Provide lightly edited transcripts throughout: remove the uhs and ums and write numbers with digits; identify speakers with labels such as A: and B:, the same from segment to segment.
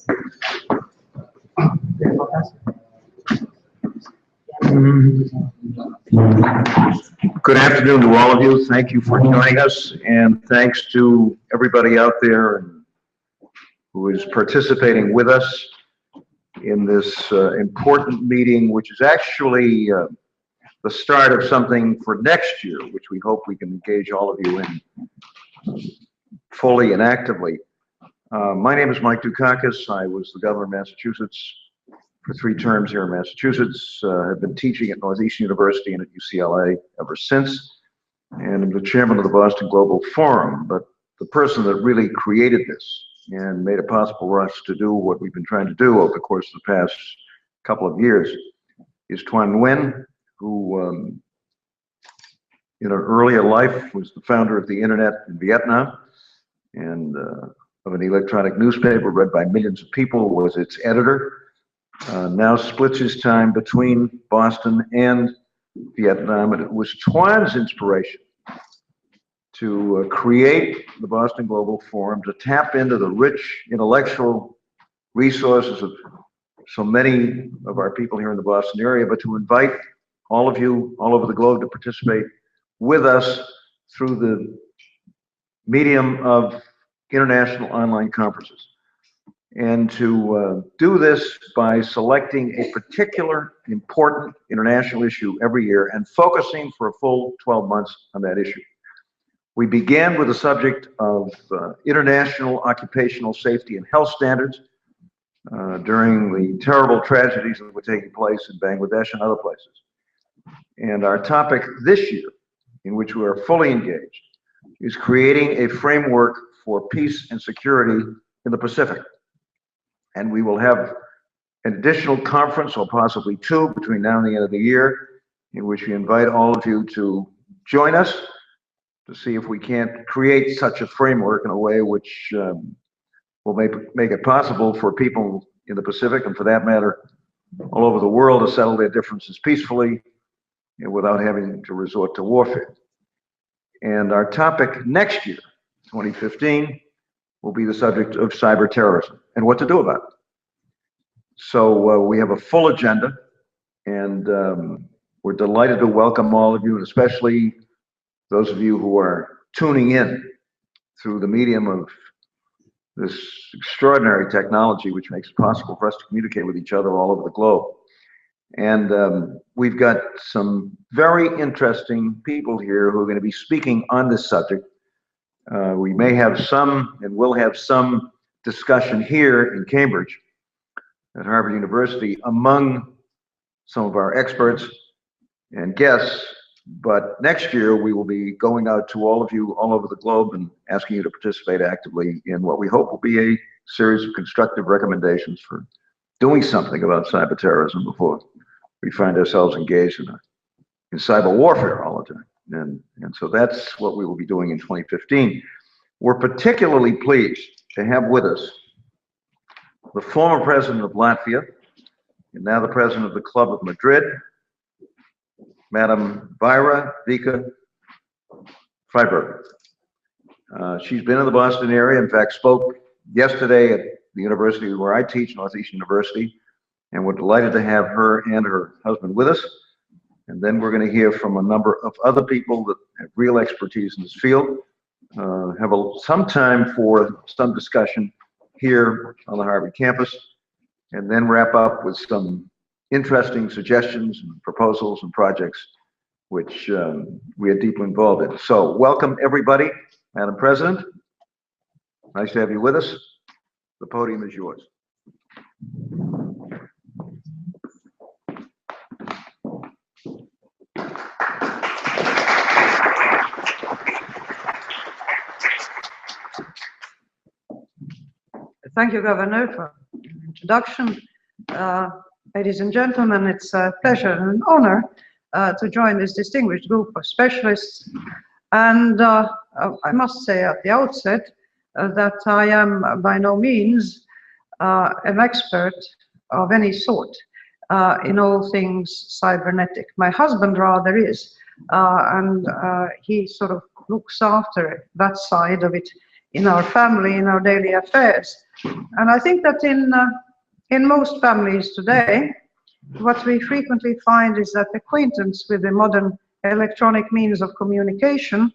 A: Good afternoon to all of you. Thank you for joining us, and thanks to everybody out there who is participating with us in this important meeting, which is actually the start of something for next year, which we hope we can engage all of you in fully and actively. My name is Mike Dukakis. I was the governor of Massachusetts for 3 terms here in Massachusetts. I've been teaching at Northeastern University and at UCLA ever since, and I'm the chairman of the Boston Global Forum. But the person that really created this and made it possible for us to do what we've been trying to do over the course of the past couple of years is Tuan Nguyen, who in an earlier life was the founder of the internet in Vietnam and of an electronic newspaper read by millions of people, was its editor. Now splits his time between Boston and Vietnam, and it was Tuan's inspiration to create the Boston Global Forum to tap into the rich intellectual resources of so many of our people here in the Boston area, but to invite all of you all over the globe to participate with us through the medium of international online conferences. And to do this by selecting a particular important international issue every year and focusing for a full 12 months on that issue. We began with the subject of international occupational safety and health standards during the terrible tragedies that were taking place in Bangladesh and other places. And our topic this year, in which we are fully engaged, is creating a framework for peace and security in the Pacific. And we will have an additional conference, or possibly 2, between now and the end of the year, in which we invite all of you to join us to see if we can't create such a framework in a way which will make it possible for people in the Pacific, and for that matter, all over the world, to settle their differences peacefully and without having to resort to warfare. And our topic next year, 2015, will be the subject of cyberterrorism and what to do about it. So we have a full agenda, and we're delighted to welcome all of you, and especially those of you who are tuning in through the medium of this extraordinary technology, which makes it possible for us to communicate with each other all over the globe. And we've got some very interesting people here who are going to be speaking on this subject. We may have some, and will have some, discussion here in Cambridge at Harvard University among some of our experts and guests, but next year we will be going out to all of you all over the globe and asking you to participate actively in what we hope will be a series of constructive recommendations for doing something about cyber terrorism before we find ourselves engaged in cyber warfare all the time. And so that's what we will be doing in 2015. We're particularly pleased to have with us the former president of Latvia and now the president of the Club of Madrid, Madam Vīķe-Freiberga. She's been in the Boston area, in fact, spoke yesterday at the university where I teach, Northeastern University, and we're delighted to have her and her husband with us. And then we're going to hear from a number of other people that have real expertise in this field, have some time for some discussion here on the Harvard campus, and then wrap up with some interesting suggestions and proposals and projects which we are deeply involved in. So welcome everybody. Madam President, nice to have you with us. The podium is yours.
B: Thank you, Governor, for the introduction. Ladies and gentlemen, it's a pleasure and an honor to join this distinguished group of specialists. And I must say at the outset that I am by no means an expert of any sort in all things cybernetic. My husband rather is, and he sort of looks after that side of it in our family, in our daily affairs. And I think that in most families today, what we frequently find is that acquaintance with the modern electronic means of communication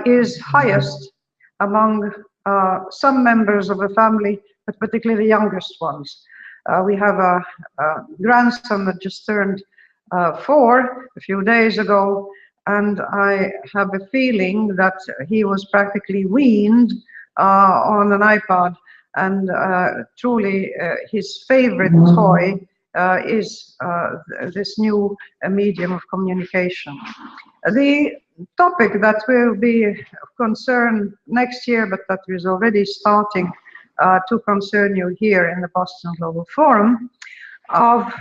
B: is highest among some members of a family, but particularly the youngest ones. We have a grandson that just turned 4 a few days ago, and I have a feeling that he was practically weaned on an iPad, and truly his favorite toy is this new medium of communication. The topic that will be of concern next year, but that is already starting to concern you here in the Boston Global Forum, of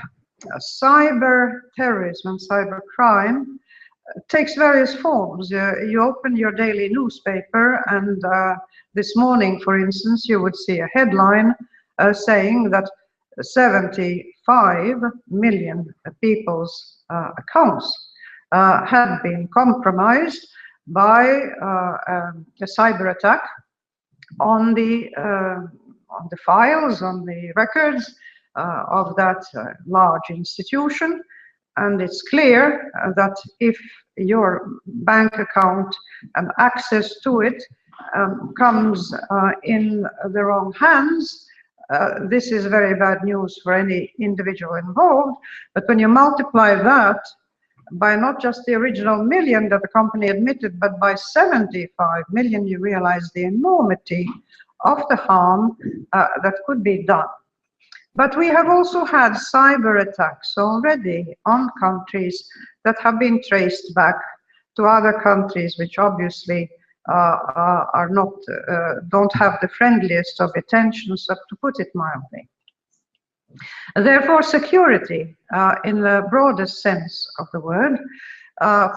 B: cyber terrorism and cyber crime takes various forms. You open your daily newspaper, and this morning, for instance, you would see a headline saying that 75 million people's accounts had been compromised by a cyber attack on the files, on the records of that large institution. And it's clear that if your bank account and access to it comes in the wrong hands, this is very bad news for any individual involved. But when you multiply that by not just the original million that the company admitted, but by 75 million, you realize the enormity of the harm that could be done. But we have also had cyber attacks already on countries that have been traced back to other countries which obviously are not, don't have the friendliest of intentions, to put it mildly. Therefore, security, in the broadest sense of the word,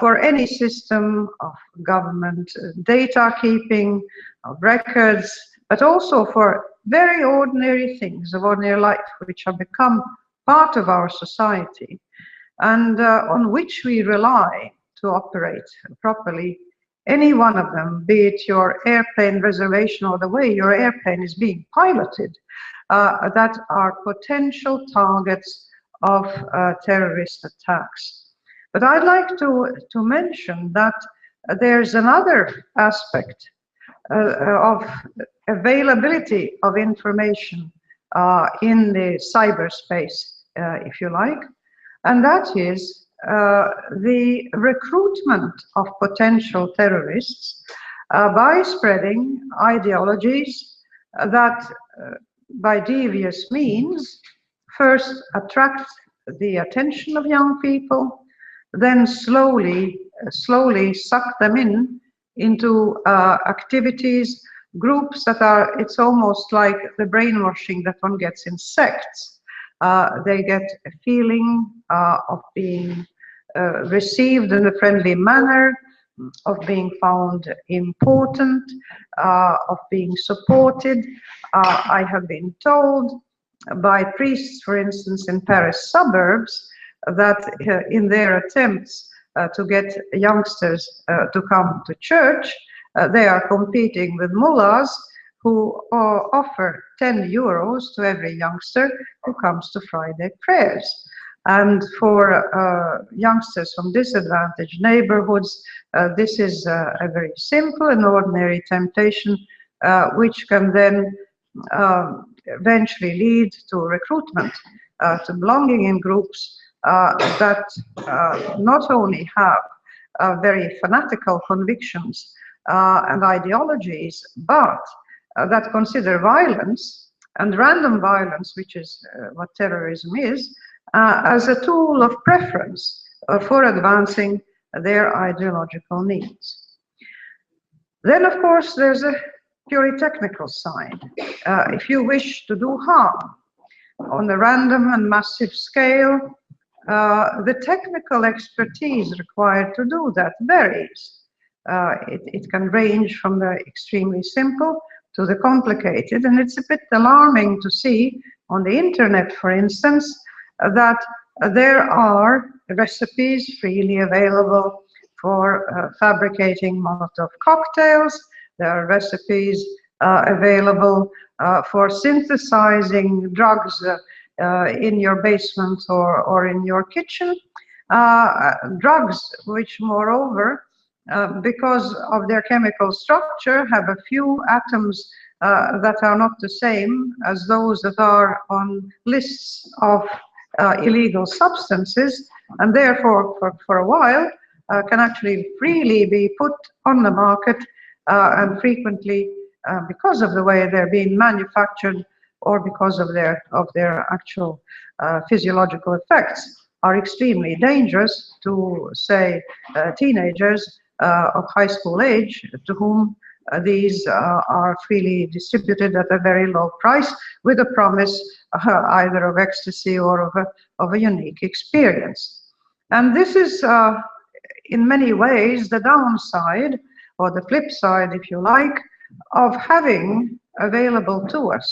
B: for any system of government data keeping, of records, but also for very ordinary things of ordinary life, which have become part of our society, and on which we rely to operate properly. Any one of them, be it your airplane reservation or the way your airplane is being piloted, that are potential targets of terrorist attacks. But I'd like to mention that there's another aspect of availability of information in the cyberspace, if you like, and that is the recruitment of potential terrorists by spreading ideologies that by devious means first attract the attention of young people, then slowly suck them into activities, groups that are, it's almost like the brainwashing that one gets in sects. They get a feeling of being received in a friendly manner, of being found important, of being supported. I have been told by priests, for instance, in Paris suburbs, that in their attempts to get youngsters to come to church, they are competing with mullahs who offer 10 euros to every youngster who comes to Friday prayers. And for youngsters from disadvantaged neighborhoods, this is a very simple and ordinary temptation, which can then eventually lead to recruitment, to belonging in groups that not only have very fanatical convictions and ideologies, but that consider violence and random violence, which is what terrorism is, as a tool of preference for advancing their ideological needs. Then, of course, there's a purely technical side. If you wish to do harm on a random and massive scale, the technical expertise required to do that varies. It can range from the extremely simple to the complicated, and it's a bit alarming to see on the internet, for instance, that there are recipes freely available for fabricating Molotov cocktails. There are recipes available for synthesizing drugs in your basement or in your kitchen. Drugs which, moreover, because of their chemical structure, have a few atoms that are not the same as those that are on lists of illegal substances, and therefore for a while can actually freely be put on the market, and frequently because of the way they're being manufactured or because of their actual physiological effects, are extremely dangerous to, say, teenagers of high school age, to whom these are freely distributed at a very low price, with a promise either of ecstasy or of a unique experience. And this is, in many ways, the downside, or the flip side, if you like, of having available to us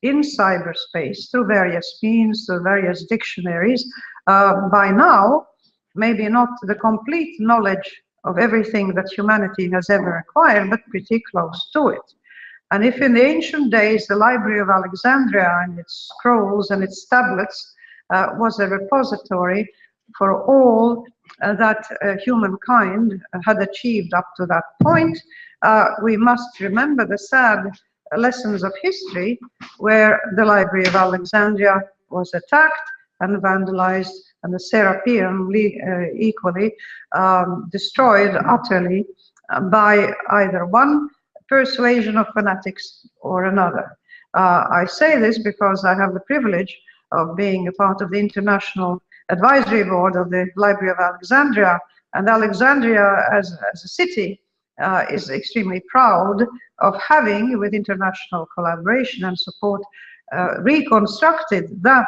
B: in cyberspace through various means, through various dictionaries, by now, maybe not the complete knowledge of everything that humanity has ever acquired, but pretty close to it. And if in the ancient days the Library of Alexandria and its scrolls and its tablets was a repository for all that humankind had achieved up to that point, we must remember the sad lessons of history, where the Library of Alexandria was attacked and vandalized, and the Serapeum equally destroyed utterly by either one persuasion of fanatics or another. I say this because I have the privilege of being a part of the International Advisory Board of the Library of Alexandria, and Alexandria as a city is extremely proud of having, with international collaboration and support, reconstructed that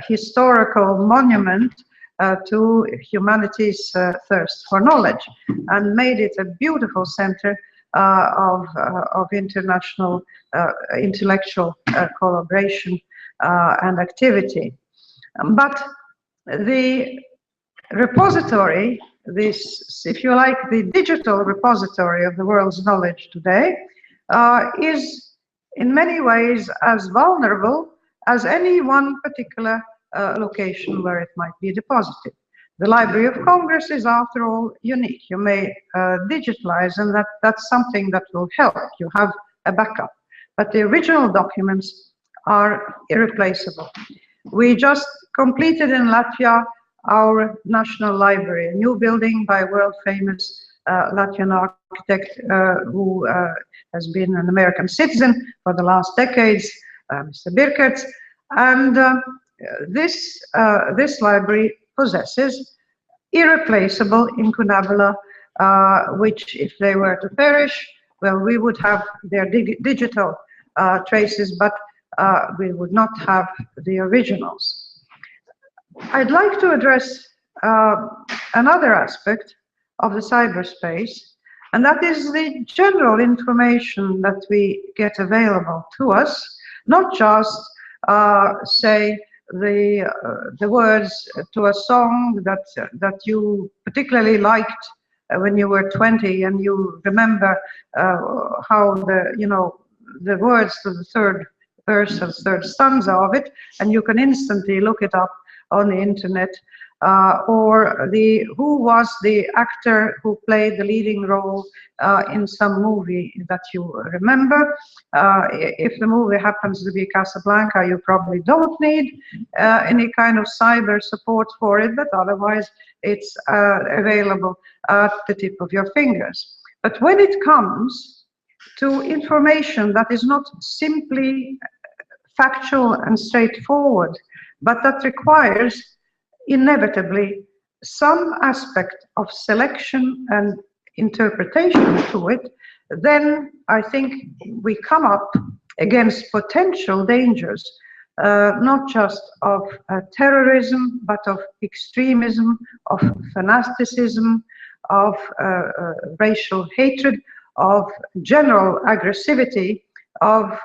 B: historical monument to humanity's thirst for knowledge, and made it a beautiful center of international intellectual collaboration and activity. But the repository, this, if you like, the digital repository of the world's knowledge today, is in many ways as vulnerable as any one particular location where it might be deposited. The Library of Congress is, after all, unique. You may digitalize, and that's something that will help. You have a backup. But the original documents are irreplaceable. We just completed in Latvia our national library, a new building by world-famous Latvian architect who has been an American citizen for the last decades, Mr. Birkerts. And this library possesses irreplaceable incunabula, which, if they were to perish, well, we would have their digital traces, but we would not have the originals. I'd like to address another aspect of the cyberspace, and that is the general information that we get available to us, not just, say, the words to a song that you particularly liked when you were 20, and you remember how the words to the third verse and third stanza of it, and you can instantly look it up on the internet, or who was the actor who played the leading role in some movie that you remember. If the movie happens to be Casablanca, you probably don't need any kind of cyber support for it, but otherwise it's available at the tip of your fingers. But when it comes to information that is not simply factual and straightforward, but that requires inevitably some aspect of selection and interpretation to it, then I think we come up against potential dangers, not just of terrorism, but of extremism, of fanaticism, of racial hatred, of general aggressivity of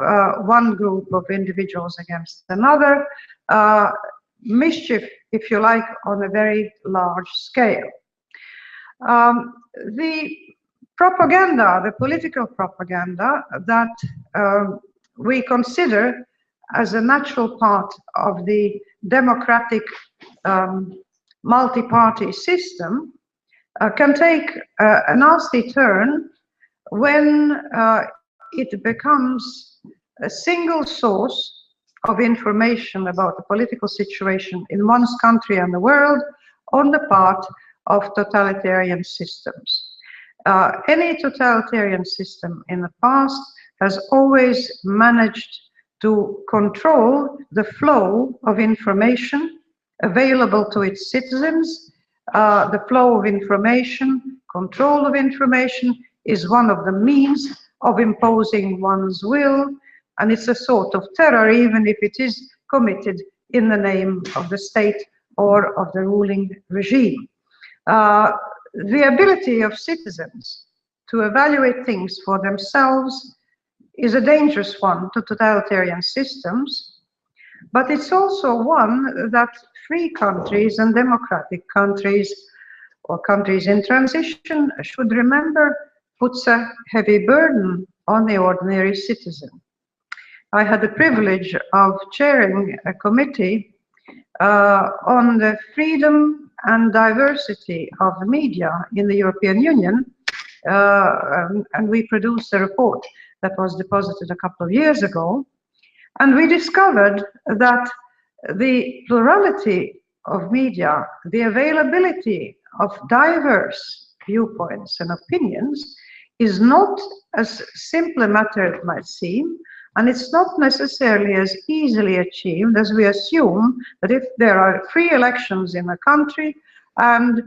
B: one group of individuals against another, mischief, if you like, on a very large scale. The propaganda, the political propaganda that we consider as a natural part of the democratic multi-party system can take a nasty turn when it becomes a single source of information about the political situation in one's country and the world on the part of totalitarian systems. Any totalitarian system in the past has always managed to control the flow of information available to its citizens. The flow of information, control of information is one of the means of imposing one's will, and it's a sort of terror, even if it is committed in the name of the state or of the ruling regime. The ability of citizens to evaluate things for themselves is a dangerous one to totalitarian systems, but it's also one that free countries and democratic countries or countries in transition should remember puts a heavy burden on the ordinary citizen. I had the privilege of chairing a committee on the freedom and diversity of the media in the European Union, and we produced a report that was deposited a couple of years ago, and we discovered that the plurality of media, the availability of diverse viewpoints and opinions is not as simple a matter as it might seem, and it's not necessarily as easily achieved as we assume that if there are free elections in a country and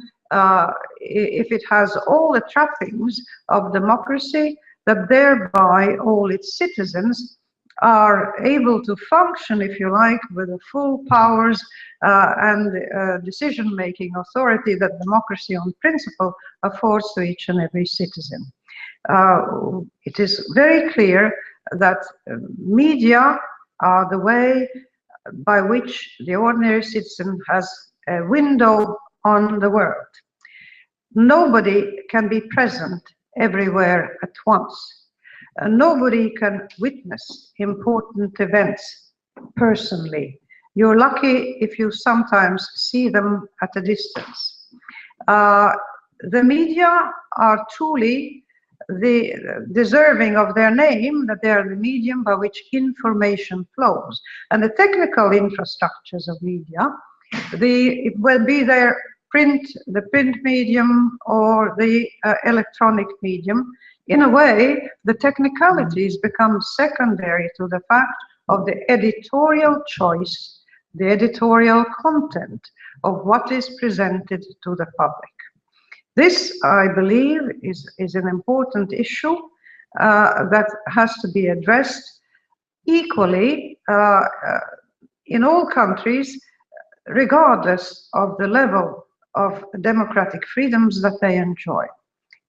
B: if it has all the trappings of democracy, that thereby all its citizens are able to function, if you like, with the full powers and decision-making authority that democracy on principle affords to each and every citizen. It is very clear that media are the way by which the ordinary citizen has a window on the world. Nobody can be present everywhere at once. Nobody can witness important events personally. You're lucky if you sometimes see them at a distance. The media are truly deserving of their name, that they are the medium by which information flows. And the technical infrastructures of media, it will be the print medium or the electronic medium. In a way, the technicalities become secondary to the fact of the editorial choice, the editorial content of what is presented to the public. This, I believe, is an important issue that has to be addressed equally in all countries, regardless of the level of democratic freedoms that they enjoy.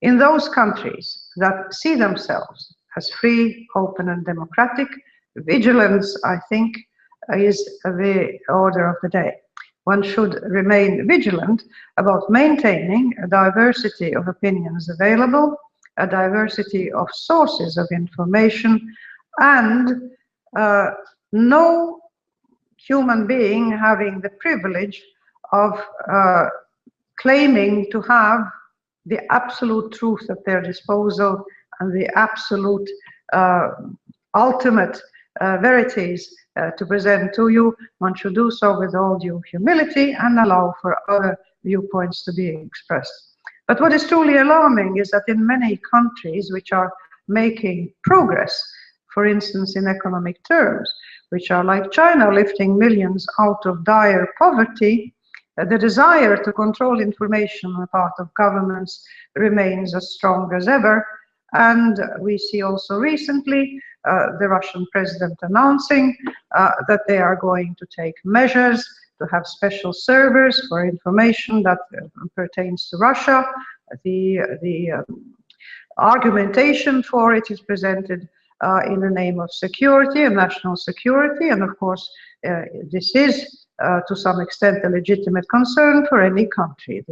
B: In those countries that see themselves as free, open, and democratic, vigilance, I think, is the order of the day. One should remain vigilant about maintaining a diversity of opinions available, a diversity of sources of information, and no human being having the privilege of claiming to have the absolute truth at their disposal and the absolute ultimate verities to present to you. One should do so with all due humility and allow for other viewpoints to be expressed. But what is truly alarming is that in many countries which are making progress, for instance in economic terms, which are like China, lifting millions out of dire poverty, the desire to control information on the part of governments remains as strong as ever. And we see also recently the Russian president announcing that they are going to take measures to have special servers for information that pertains to Russia. The argumentation for it is presented in the name of security and national security, and of course this is to some extent a legitimate concern for any country.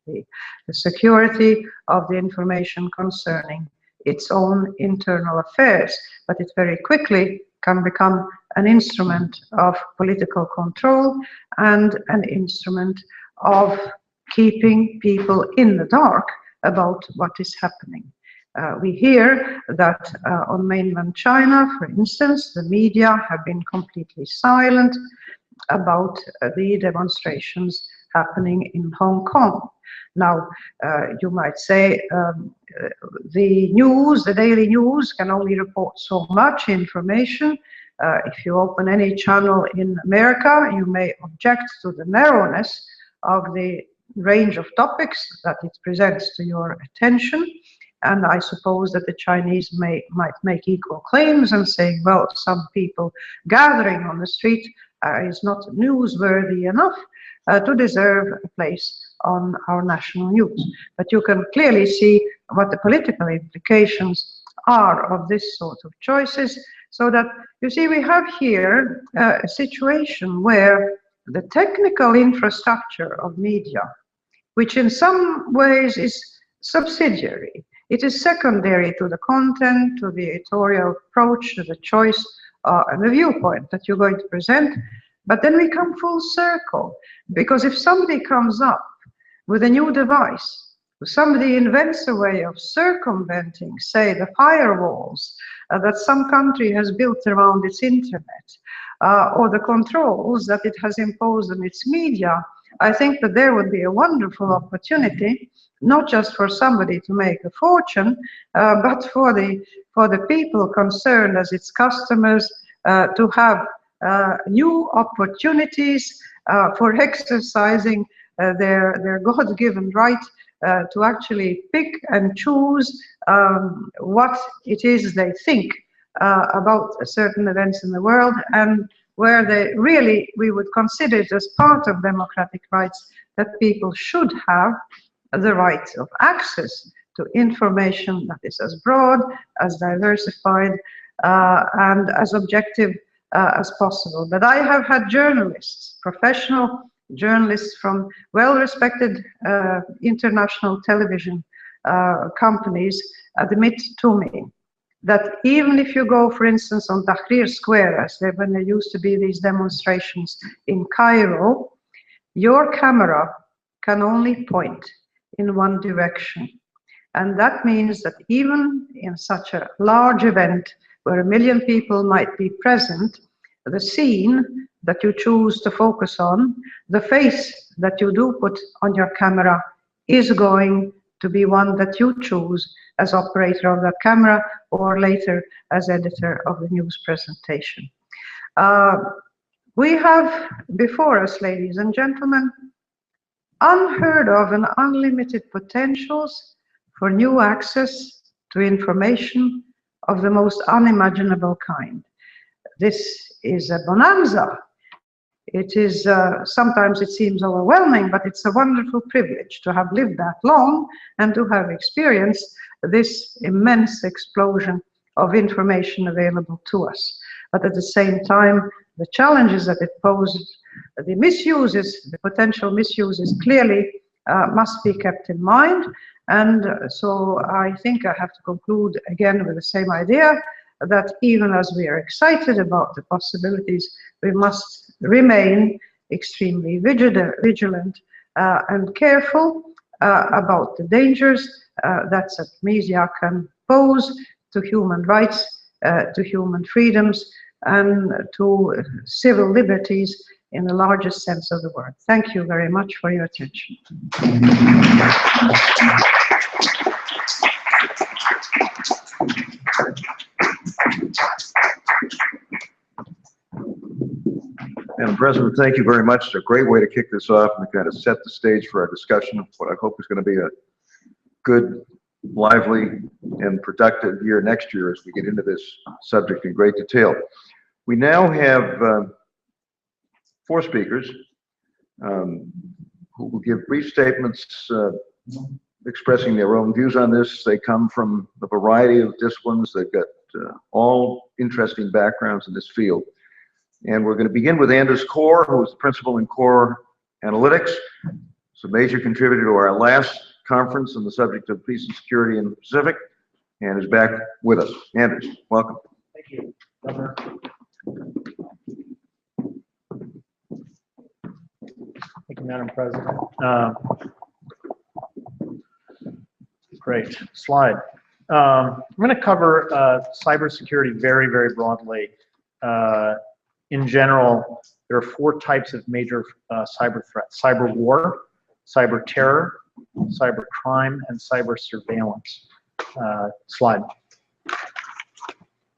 B: the security of the information concerning its own internal affairs, but it very quickly can become an instrument of political control and an instrument of keeping people in the dark about what is happening. We hear that on mainland China, for instance, the media have been completely silent about the demonstrations happening in Hong Kong. Now, you might say the news, the daily news, can only report so much information. If you open any channel in America, you may object to the narrowness of the range of topics that it presents to your attention. And I suppose that the Chinese might make equal claims and say, well, some people gathering on the street is not newsworthy enough to deserve a place on our national news. But you can clearly see what the political implications are of this sort of choices, so that, you see, we have here a situation where the technical infrastructure of media, which in some ways is subsidiary, it is secondary to the content, to the editorial approach, to the choice and the viewpoint that you're going to present. But then we come full circle, because if somebody comes up with a new device, if somebody invents a way of circumventing, say, the firewalls that some country has built around its internet, or the controls that it has imposed on its media, I think that there would be a wonderful opportunity, not just for somebody to make a fortune, but for the people concerned as its customers to have new opportunities for exercising their God-given right to actually pick and choose what it is they think about certain events in the world, and where they really, we would consider it as part of democratic rights that people should have the right of access to information that is as broad, as diversified, and as objective as possible. But I have had journalists, professional journalists from well-respected international television companies admit to me that even if you go, for instance, on Tahrir Square, as when there used to be these demonstrations in Cairo, your camera can only point in one direction. And that means that even in such a large event where 1 million people might be present, the scene that you choose to focus on, the face that you do put on your camera, is going to be one that you choose as operator of that camera, or later as editor of the news presentation. We have before us, ladies and gentlemen, unheard of and unlimited potentials for new access to information of the most unimaginable kind. This is a bonanza. It is, sometimes it seems overwhelming, but it's a wonderful privilege to have lived that long and to have experienced this immense explosion of information available to us. But at the same time, the challenges that it poses, the misuses, the potential misuses, clearly must be kept in mind. And so I think I have to conclude again with the same idea, that even as we are excited about the possibilities, we must remain extremely vigilant and careful about the dangers that such media can pose to human rights, to human freedoms, and to civil liberties in the largest sense of the word. Thank you very much for your attention.
A: Madam President, thank you very much. It's a great way to kick this off and to kind of set the stage for our discussion of what I hope is going to be a good, lively, and productive year next year as we get into this subject in great detail. We now have 4 speakers who will give brief statements expressing their own views on this. They come from a variety of disciplines. They've got all interesting backgrounds in this field. And we're going to begin with Anders Kåre, who is the principal in Core Analytics. It's a major contributor to our last conference on the subject of peace and security in the Pacific, and is back with us. Anders, welcome.
C: Thank you, Governor. Thank you, Madam President. Great slide. I'm going to cover cybersecurity very, very broadly. In general, there are 4 types of major cyber threats: cyber war, cyber terror, cyber crime, and cyber surveillance. Slide.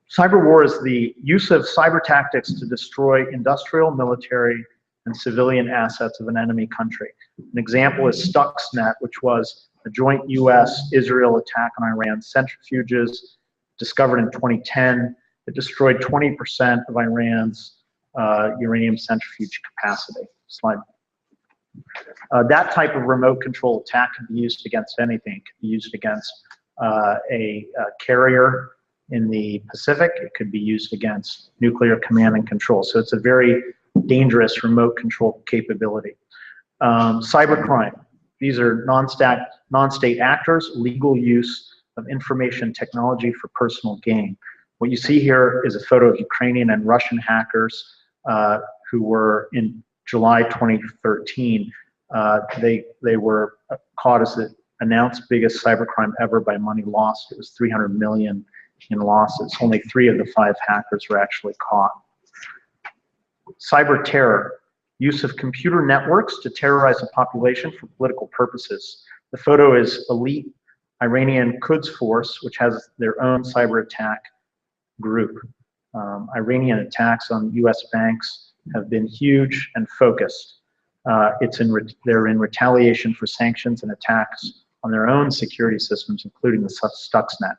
C: Cyber war is the use of cyber tactics to destroy industrial, military, and civilian assets of an enemy country. An example is Stuxnet, which was a joint US-Israel attack on Iran centrifuges discovered in 2010. It destroyed 20% of Iran's uranium centrifuge capacity. Slide. That type of remote control attack can be used against anything. It can be used against a carrier in the Pacific. It could be used against nuclear command and control. So it's a very dangerous remote control capability. Cybercrime. These are non-state actors, legal use of information technology for personal gain. What you see here is a photo of Ukrainian and Russian hackers who were in July 2013. They were caught as the announced biggest cybercrime ever by money lost. It was 300 million in losses. Only 3 of the 5 hackers were actually caught. Cyber terror. Use of computer networks to terrorize a population for political purposes. The photo is elite Iranian Quds force, which has their own cyber attack group. Iranian attacks on US banks have been huge and focused. They're in retaliation for sanctions and attacks on their own security systems, including the Stuxnet.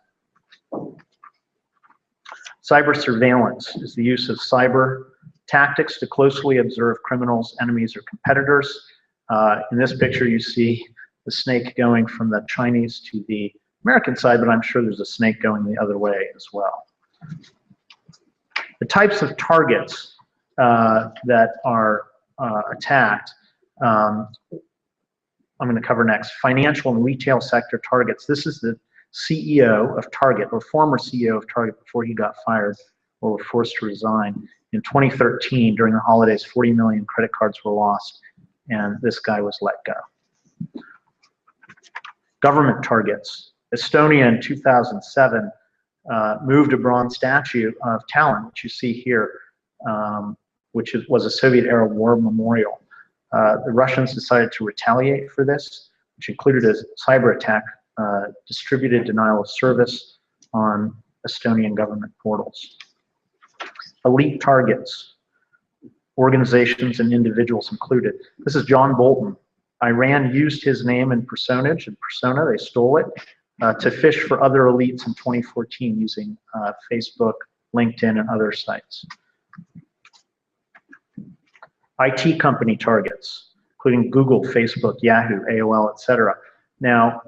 C: Cyber surveillance is the use of cyber tactics to closely observe criminals, enemies, or competitors. In this picture, you see the snake going from the Chinese to the American side, but I'm sure there's a snake going the other way as well. The types of targets that are attacked, I'm going to cover next. Financial and retail sector targets. This is the CEO of Target, or former CEO of Target before he got fired or were forced to resign. In 2013, during the holidays, 40 million credit cards were lost, and this guy was let go. Government targets. Estonia in 2007 moved a bronze statue of Talon, which you see here, which was a Soviet-era war memorial. The Russians decided to retaliate for this, which included a cyber attack, distributed denial of service on Estonian government portals. Elite targets, organizations and individuals included. This is John Bolton. Iran used his name and personage and persona, they stole it, to fish for other elites in 2014 using Facebook, LinkedIn, and other sites. IT company targets, including Google, Facebook, Yahoo, AOL, etc. Now,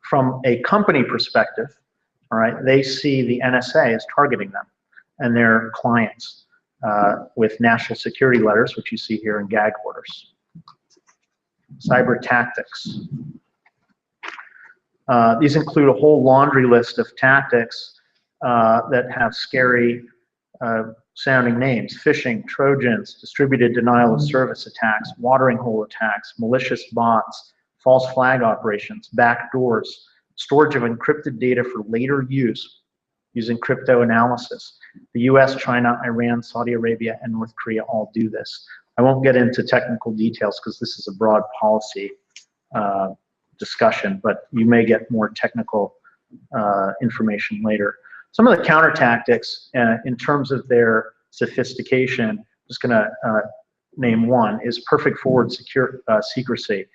C: from a company perspective, all right, they see the NSA as targeting them and their clients with national security letters, which you see here in gag orders. Cyber tactics. These include a whole laundry list of tactics that have scary sounding names: phishing, Trojans, distributed denial of service attacks, watering hole attacks, malicious bots, false flag operations, backdoors, storage of encrypted data for later use using crypto analysis. The US, China, Iran, Saudi Arabia, and North Korea all do this. I won't get into technical details because this is a broad policy discussion, but you may get more technical information later. Some of the counter tactics in terms of their sophistication, I'm just going to name one, is perfect forward secrecy.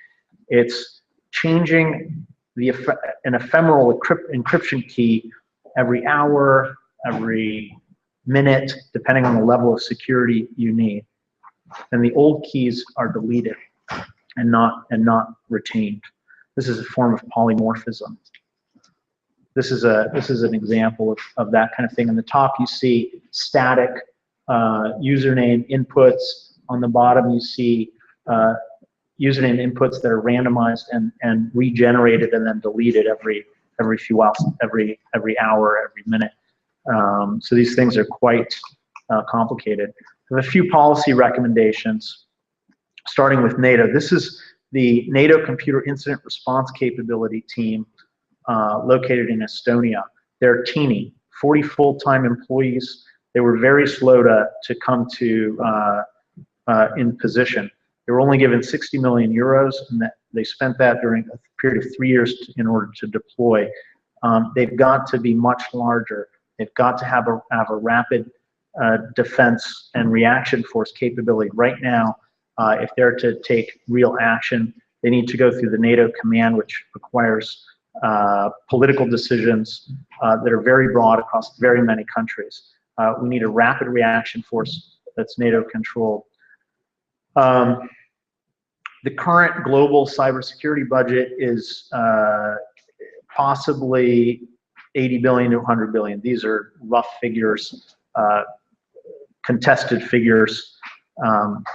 C: It's changing an ephemeral encryption key every hour, every minute, depending on the level of security you need. And the old keys are deleted and not retained. This is a form of polymorphism. This is an example of that kind of thing. On the top, you see static username inputs. On the bottom, you see use it in inputs that are randomized and regenerated and then deleted every few hours, every hour, every minute. So these things are quite complicated. We have a few policy recommendations, starting with NATO. This is the NATO Computer Incident Response Capability Team located in Estonia. They're teeny, 40 full-time employees. They were very slow to come to in position. They were only given 60 million euros, and that they spent that during a period of 3 years in order to deploy. They've got to be much larger. They've got to have a rapid defense and reaction force capability. Right now, if they're to take real action, they need to go through the NATO command, which requires political decisions that are very broad across very many countries. We need a rapid reaction force that's NATO controlled. The current global cybersecurity budget is possibly 80 billion to 100 billion. These are rough figures, contested figures,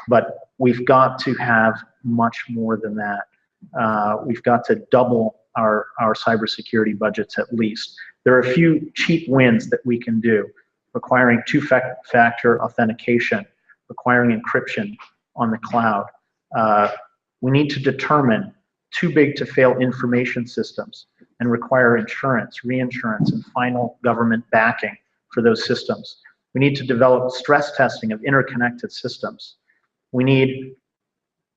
C: but we've got to have much more than that. We've got to double our cybersecurity budgets at least. There are a few cheap wins that we can do, requiring two-factor authentication, requiring encryption on the cloud. We need to determine too big to fail information systems and require insurance, reinsurance, and final government backing for those systems. We need to develop stress testing of interconnected systems. We need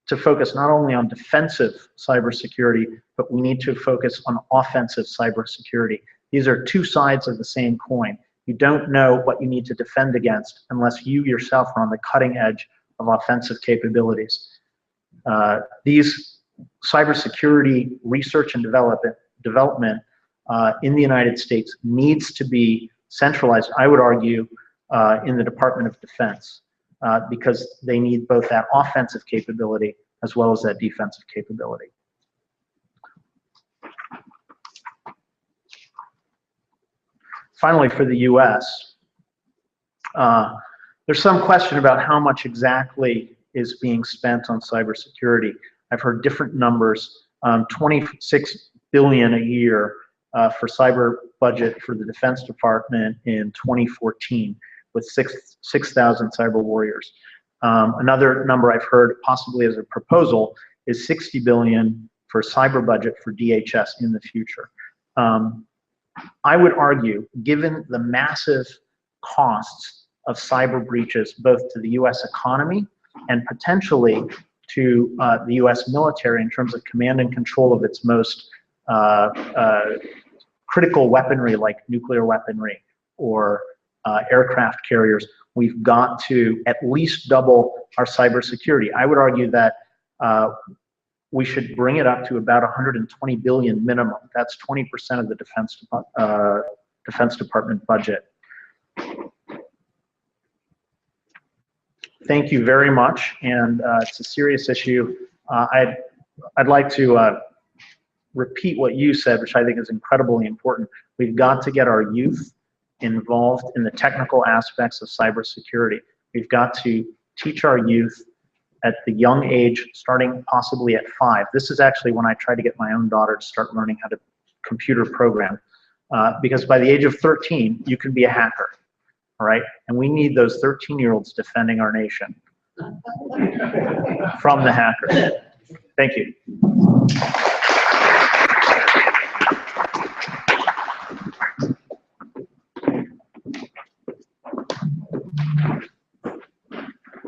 C: to focus not only on defensive cybersecurity, but we need to focus on offensive cybersecurity. These are two sides of the same coin. You don't know what you need to defend against unless you yourself are on the cutting edge of offensive capabilities. These cybersecurity research and development in the United States needs to be centralized, I would argue, in the Department of Defense, because they need both that offensive capability as well as that defensive capability. Finally, for the US, there's some question about how much exactly is being spent on cybersecurity. I've heard different numbers, 26 billion a year for cyber budget for the Defense Department in 2014 with 6,000 cyber warriors. Another number I've heard possibly as a proposal is 60 billion for cyber budget for DHS in the future. I would argue, given the massive costs of cyber breaches, both to the US economy and potentially to the US military in terms of command and control of its most critical weaponry like nuclear weaponry or aircraft carriers, we've got to at least double our cybersecurity. I would argue that we should bring it up to about 120 billion minimum. That's 20% of the Defense Department budget. Thank you very much, and it's a serious issue. I'd like to repeat what you said, which I think is incredibly important. We've got to get our youth involved in the technical aspects of cybersecurity. We've got to teach our youth at the young age, starting possibly at 5. This is actually when I tried to get my own daughter to start learning how to computer program, because by the age of 13, you can be a hacker. All right, and we need those 13-year-olds defending our nation from the hackers. Thank you.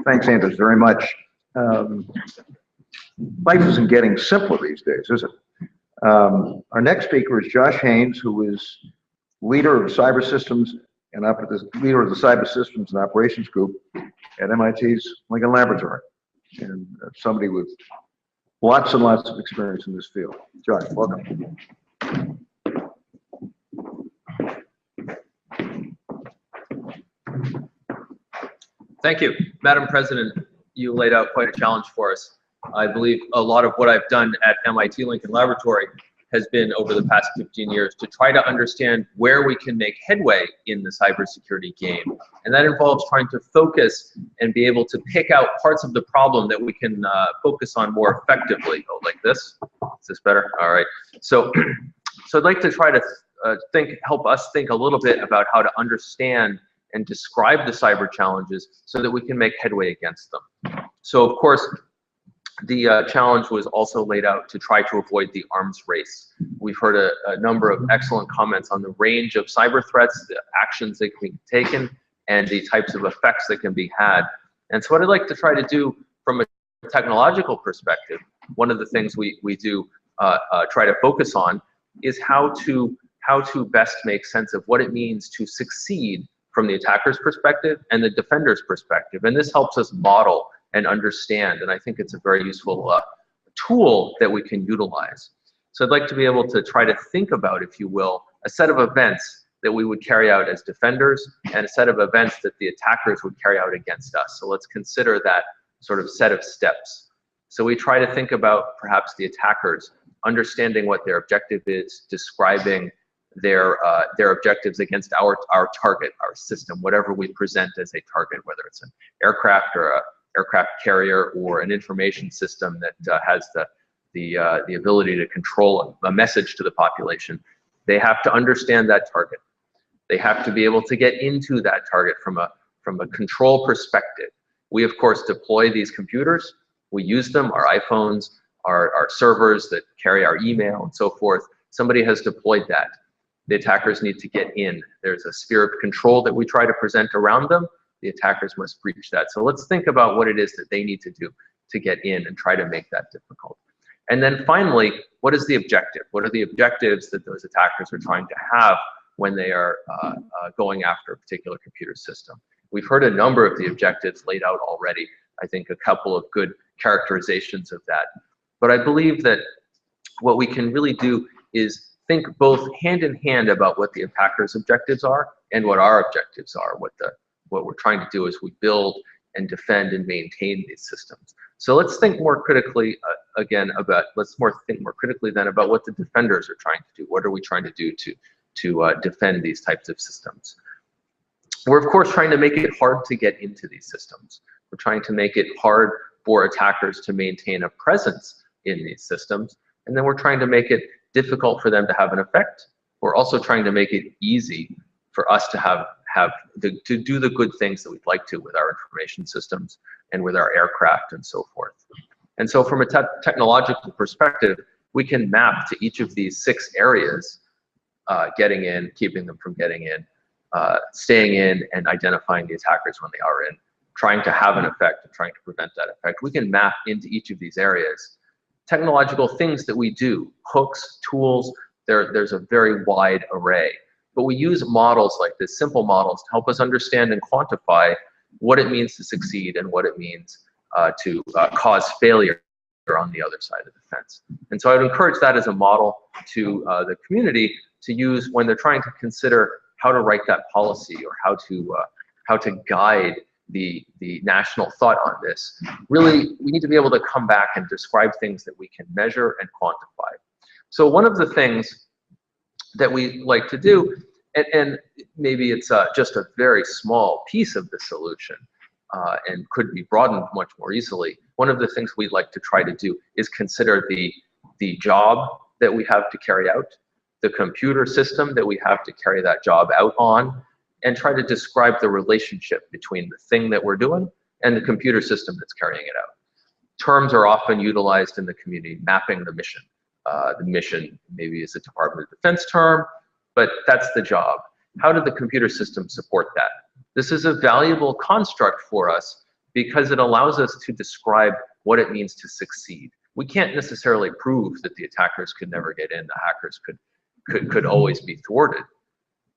A: Thanks, Anders, very much. Life isn't getting simpler these days, is it? Our next speaker is Josh Haynes, who is leader of cyber systems and leader of the Cyber Systems and Operations Group at MIT's Lincoln Laboratory, and somebody with lots and lots of experience in this field. Josh, welcome.
D: Thank you. Madam President, you laid out quite a challenge for us. I believe a lot of what I've done at MIT Lincoln Laboratory has been over the past 15 years to try to understand where we can make headway in the cybersecurity game. And that involves trying to focus and be able to pick out parts of the problem that we can focus on more effectively. Oh, like this? Is this better? All right. So, I'd like to try to help us think a little bit about how to understand and describe the cyber challenges so that we can make headway against them. So, of course, the challenge was also laid out to try to avoid the arms race. We've heard a number of excellent comments on the range of cyber threats, the actions that can be taken, and the types of effects that can be had. And so what I'd like to try to do from a technological perspective, one of the things we do try to focus on is how to best make sense of what it means to succeed from the attacker's perspective and the defender's perspective. And this helps us model and understand, and I think it's a very useful tool that we can utilize. So I'd like to be able to try to think about, if you will, a set of events that we would carry out as defenders and a set of events that the attackers would carry out against us. So let's consider that sort of set of steps. So we try to think about perhaps the attackers understanding what their objective is, describing their objectives against our target, our system, whatever we present as a target, whether it's an aircraft or a aircraft carrier or an information system that has the ability to control a message to the population. They have to understand that target. They have to be able to get into that target from a control perspective. We, of course, deploy these computers. We use them, our iPhones, our servers that carry our email and so forth. Somebody has deployed that. The attackers need to get in. There's a sphere of control that we try to present around them. The attackers must breach that. So let's think about what it is that they need to do to get in and try to make that difficult. And then finally, what is the objective? What are the objectives that those attackers are trying to have when they are going after a particular computer system? We've heard a number of the objectives laid out already. I think a couple of good characterizations of that. But I believe that what we can really do is think both hand in hand about what the attackers' objectives are and what our objectives are. What we're trying to do is we build and defend and maintain these systems. So let's think more critically think more critically then about what the defenders are trying to do. What are we trying to do to defend these types of systems? We're of course trying to make it hard to get into these systems. We're trying to make it hard for attackers to maintain a presence in these systems. And then we're trying to make it difficult for them to have an effect. We're also trying to make it easy for us to to do the good things that we'd like to with our information systems and with our aircraft and so forth. And so from a technological perspective, we can map to each of these 6 areas, getting in, keeping them from getting in, staying in, and identifying the attackers when they are in, trying to have an effect and trying to prevent that effect. We can map into each of these areas technological things that we do, hooks, tools, there's a very wide array. But we use models like this, simple models, to help us understand and quantify what it means to succeed and what it means to cause failure on the other side of the fence. And so I would encourage that as a model to the community to use when they're trying to consider how to write that policy or how to guide the national thought on this. Really, we need to be able to come back and describe things that we can measure and quantify. So one of the things that we like to do, and maybe it's just a very small piece of the solution and could be broadened much more easily, one of the things we'd like to try to do is consider the job that we have to carry out, the computer system that we have to carry that job out on, and try to describe the relationship between the thing that we're doing and the computer system that's carrying it out. Terms are often utilized in the community, mapping the mission. The mission maybe is a Department of Defense term, but that's the job. How did the computer system support that? This is a valuable construct for us because it allows us to describe what it means to succeed. We can't necessarily prove that the attackers could never get in, the hackers could always be thwarted.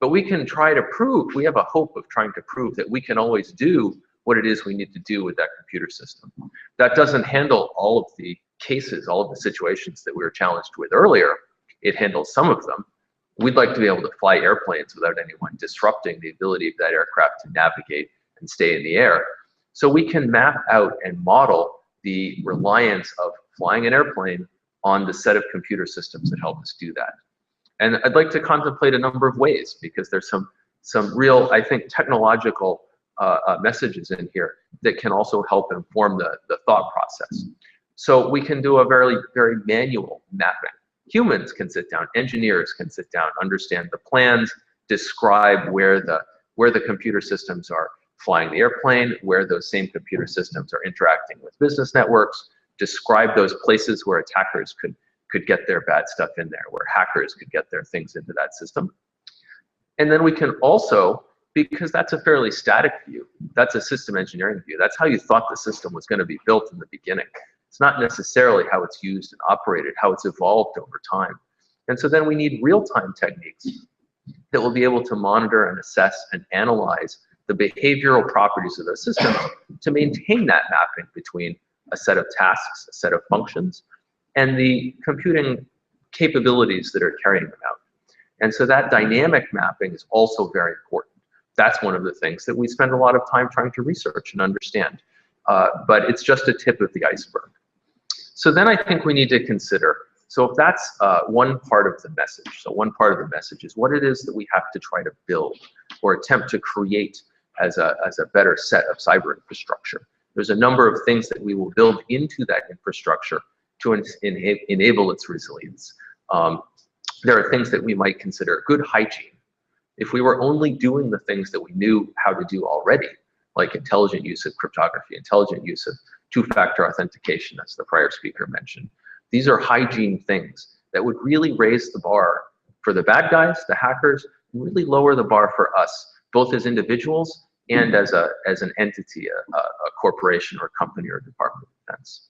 D: But we can try to prove, we have a hope of trying to prove that we can always do what it is we need to do with that computer system. That doesn't handle all of the cases, all of the situations that we were challenged with earlier. It handles some of them. We'd like to be able to fly airplanes without anyone disrupting the ability of that aircraft to navigate and stay in the air. So we can map out and model the reliance of flying an airplane on the set of computer systems that help us do that. And I'd like to contemplate a number of ways, because there's some real, I think, technological messages in here that can also help inform the thought process. So we can do a very manual mapping. Humans can sit down, engineers can sit down, understand the plans, describe where the computer systems are flying the airplane, where those same computer systems are interacting with business networks, describe those places where attackers could get their bad stuff in there, where hackers could get their things into that system. And then we can also, because that's a fairly static view, that's a system engineering view, that's how you thought the system was going to be built in the beginning. It's not necessarily how it's used and operated, how it's evolved over time. And so then we need real-time techniques that will be able to monitor and assess and analyze the behavioral properties of those systems to maintain that mapping between a set of tasks, a set of functions, and the computing capabilities that are carrying them out. And so that dynamic mapping is also very important. That's one of the things that we spend a lot of time trying to research and understand. But it's just a tip of the iceberg. So then I think we need to consider, so if that's one part of the message, so one part of the message is what it is that we have to try to build or attempt to create as a better set of cyber infrastructure. There's a number of things that we will build into that infrastructure to enable its resilience. There are things that we might consider good hygiene. If we were only doing the things that we knew how to do already, like intelligent use of cryptography, intelligent use of two-factor authentication, as the prior speaker mentioned, these are hygiene things that would really raise the bar for the bad guys, the hackers, and really lower the bar for us, both as individuals and as an entity, a corporation or company or Department of Defense.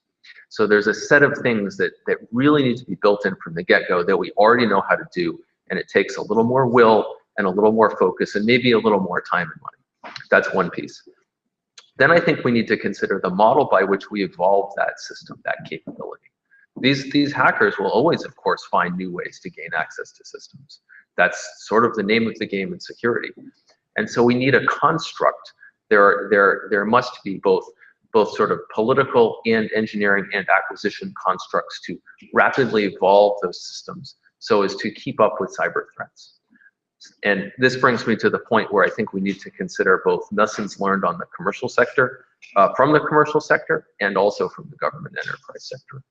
D: So there's a set of things that really need to be built in from the get-go that we already know how to do, and it takes a little more will and a little more focus and maybe a little more time and money. That's one piece. Then I think we need to consider the model by which we evolve that system, that capability. These hackers will always, of course, find new ways to gain access to systems. That's sort of the name of the game in security. And so we need a construct. There must be both sort of political and engineering and acquisition constructs to rapidly evolve those systems so as to keep up with cyber threats. And this brings me to the point where I think we need to consider both lessons learned on the commercial sector, from the commercial sector, and also from the government enterprise sector.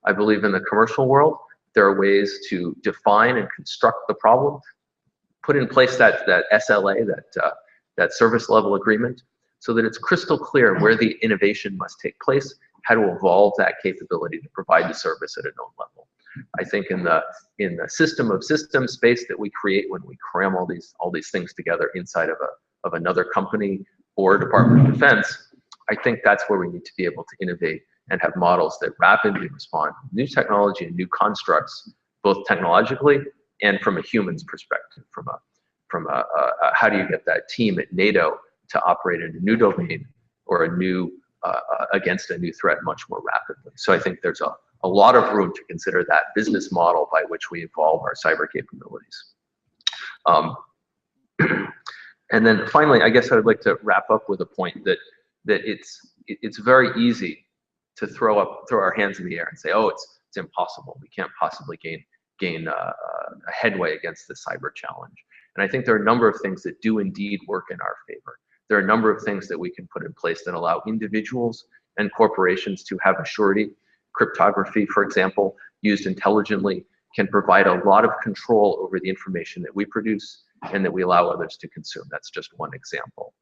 D: I believe in the commercial world, there are ways to define and construct the problem, put in place that SLA, that service level agreement, so that it's crystal clear where the innovation must take place, how to evolve that capability to provide the service at a known level. I think in the system of systems space that we create when we cram all these things together inside of another company or Department of Defense, I think that's where we need to be able to innovate and have models that rapidly respond to new technology and new constructs, both technologically and from a human's perspective, from a how do you get that team at NATO to operate in a new domain or a new against a new threat much more rapidly. So I think there's a lot of room to consider that business model by which we evolve our cyber capabilities. And then finally, I guess I would like to wrap up with a point that it's very easy to throw our hands in the air and say, oh, it's impossible. We can't possibly gain a headway against the cyber challenge. And I think there are a number of things that do indeed work in our favor. There are a number of things that we can put in place that allow individuals and corporations to have a surety. Cryptography, for example, used intelligently, can provide a lot of control over the information that we produce and that we allow others to consume. That's just one example.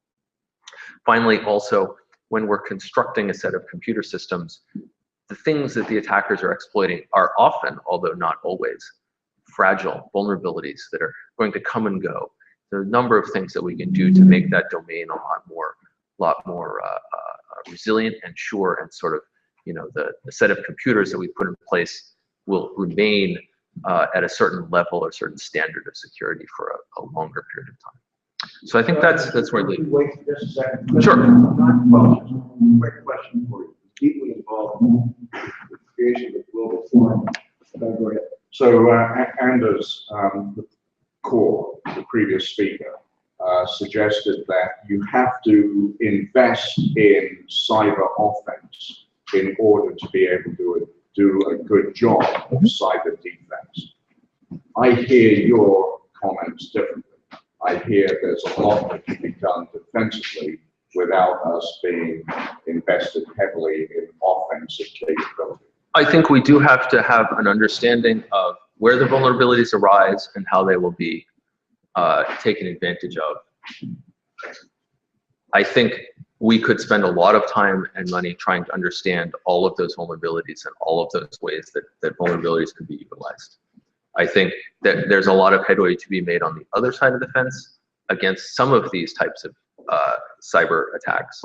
D: Finally, also, when we're constructing a set of computer systems, the things that the attackers are exploiting are often, although not always, fragile vulnerabilities that are going to come and go. There are a number of things that we can do to make that domain a lot more resilient and sure, and sort of, you know, the set of computers that we put in place will remain at a certain level or certain standard of security for a longer period of time. So I think that's where I leave.
A: Wait just a second.
D: Sure.
A: Quick question for you. Deeply involved in the creation of global forum. Go ahead.
E: So Anders, the previous speaker, suggested that you have to invest in cyber offense in order to be able do a good job of cyber defense. I hear your comments differently. I hear there's a lot that can be done defensively without us being invested heavily in offensive capability.
D: I think we do have to have an understanding of where the vulnerabilities arise and how they will be taken advantage of. I think we could spend a lot of time and money trying to understand all of those vulnerabilities and all of those ways that vulnerabilities could be utilized. I think that there's a lot of headway to be made on the other side of the fence against some of these types of cyber attacks,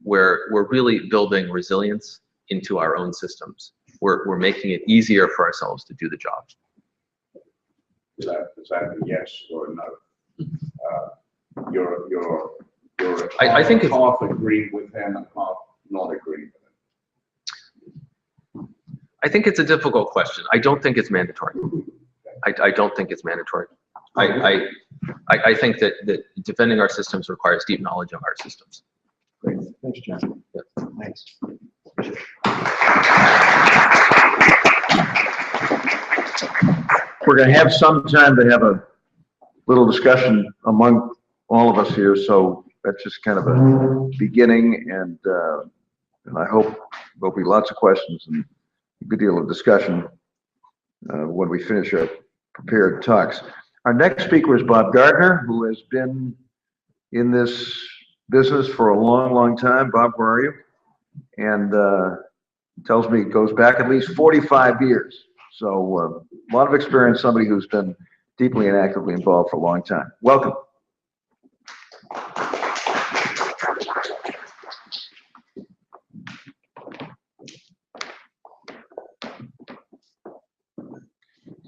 D: where we're really building resilience into our own systems. We're making it easier for ourselves to do the job.
E: Is that a yes or a no? You're
D: I think it's
E: half agreeing with him and half not agreeing with him.
D: I think it's a difficult question. I don't think it's mandatory. I don't think it's mandatory. I think that defending our systems requires deep knowledge of our systems.
A: Great. Thanks, John.
D: Yep.
A: Thanks. We're going to have some time to have a little discussion among all of us here, so that's just kind of a beginning, and I hope there'll be lots of questions and a good deal of discussion when we finish our prepared talks. Our next speaker is Bob Gardner, who has been in this business for a long, long time. Bob, where are you? And tells me it goes back at least 45 years. So a lot of experience, somebody who's been deeply and actively involved for a long time. Welcome.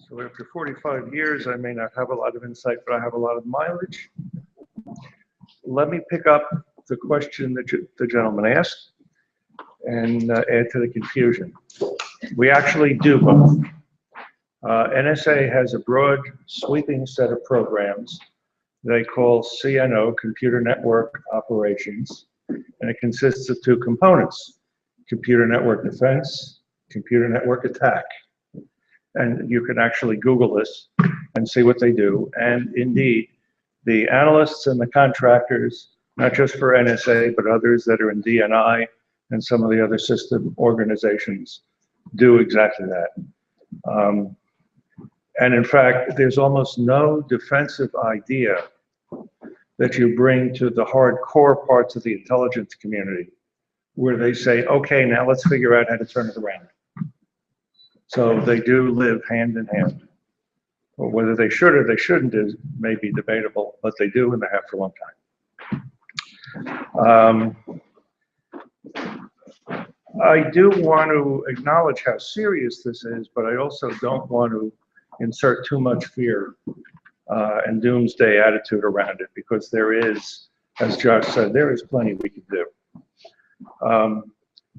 F: So after 45 years, I may not have a lot of insight, but I have a lot of mileage. Let me pick up the question that the gentleman asked and add to the confusion. We actually do both. NSA has a broad, sweeping set of programs they call CNO, Computer Network Operations, and it consists of two components: Computer Network Defense, Computer Network Attack. And you can actually Google this and see what they do. And indeed, the analysts and the contractors, not just for NSA, but others that are in DNI and some of the other system organizations, do exactly that. And in fact, there's almost no defensive idea that you bring to the hardcore parts of the intelligence community where they say, okay, now let's figure out how to turn it around. So they do live hand in hand. Well, whether they should or they shouldn't is maybe debatable, but they do, and they have for a long time. I do want to acknowledge how serious this is, but I also don't want to insert too much fear and doomsday attitude around it, because there is, as Josh said, there is plenty we can do.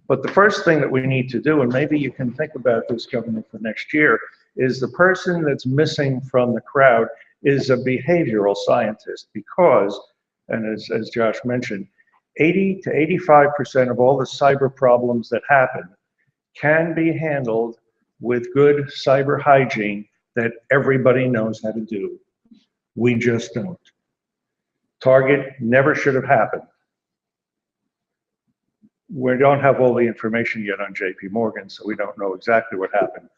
F: But the first thing that we need to do, and maybe you can think about this, Governor, for next year, is the person that's missing from the crowd is a behavioral scientist, because, and as Josh mentioned, 80 to 85% of all the cyber problems that happen can be handled with good cyber hygiene that everybody knows how to do. We just don't. Target never should have happened. We don't have all the information yet on JP Morgan, so we don't know exactly what happened.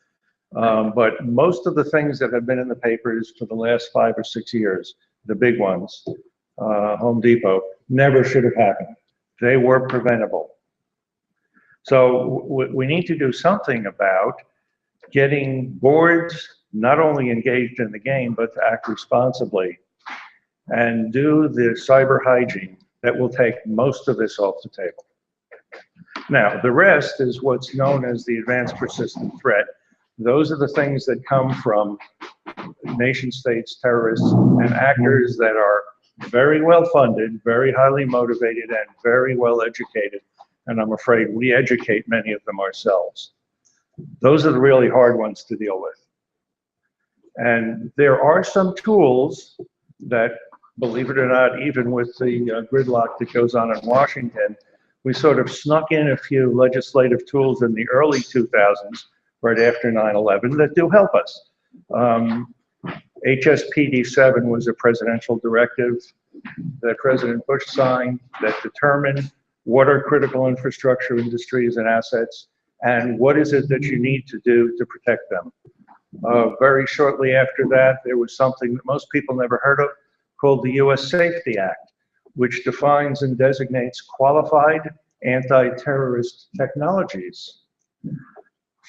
F: But most of the things that have been in the papers for the last 5 or 6 years, the big ones, Home Depot, never should have happened. They were preventable. So we need to do something about getting boards not only engaged in the game, but to act responsibly and do the cyber hygiene that will take most of this off the table. Now, the rest is what's known as the advanced persistent threat. Those are the things that come from nation states, terrorists, and actors that are very well funded, very highly motivated, and very well educated. And I'm afraid we educate many of them ourselves. Those are the really hard ones to deal with. And there are some tools that, believe it or not, even with the gridlock that goes on in Washington, we sort of snuck in a few legislative tools in the early 2000s right after 9/11 that do help us. HSPD 7 was a presidential directive that President Bush signed that determined what are critical infrastructure industries and assets, and what is it that you need to do to protect them. Very shortly after that, there was something that most people never heard of called the U.S. Safety Act, which defines and designates qualified anti-terrorist technologies,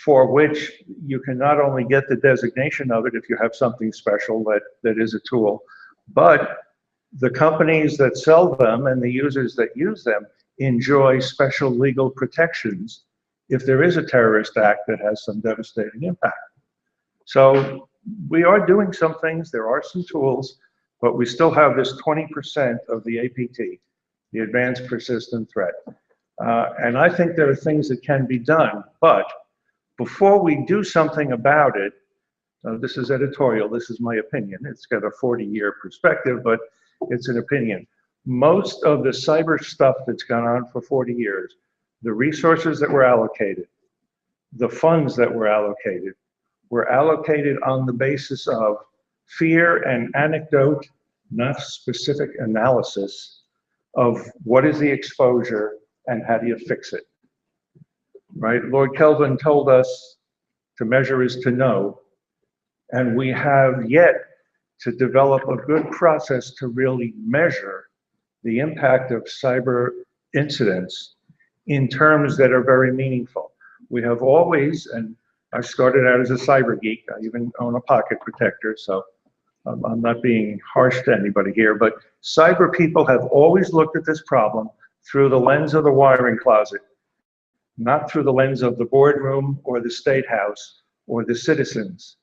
F: for which you can not only get the designation of it if you have something special that is a tool, but the companies that sell them and the users that use them enjoy special legal protections if there is a terrorist act that has some devastating impact. So we are doing some things, there are some tools, but we still have this 20% of the APT, the Advanced Persistent Threat. And I think there are things that can be done, but before we do something about it, this is editorial, this is my opinion, it's got a 40-year perspective, but it's an opinion. Most of the cyber stuff that's gone on for 40 years, the resources that were allocated, the funds that were allocated on the basis of fear and anecdote, not specific analysis of what is the exposure and how do you fix it, right? Lord Kelvin told us to measure is to know, and we have yet to develop a good process to really measure the impact of cyber incidents in terms that are very meaningful. We have always, and I started out as a cyber geek, I even own a pocket protector, so I'm not being harsh to anybody here, but cyber people have always looked at this problem through the lens of the wiring closet, not through the lens of the boardroom or the State House or the citizens.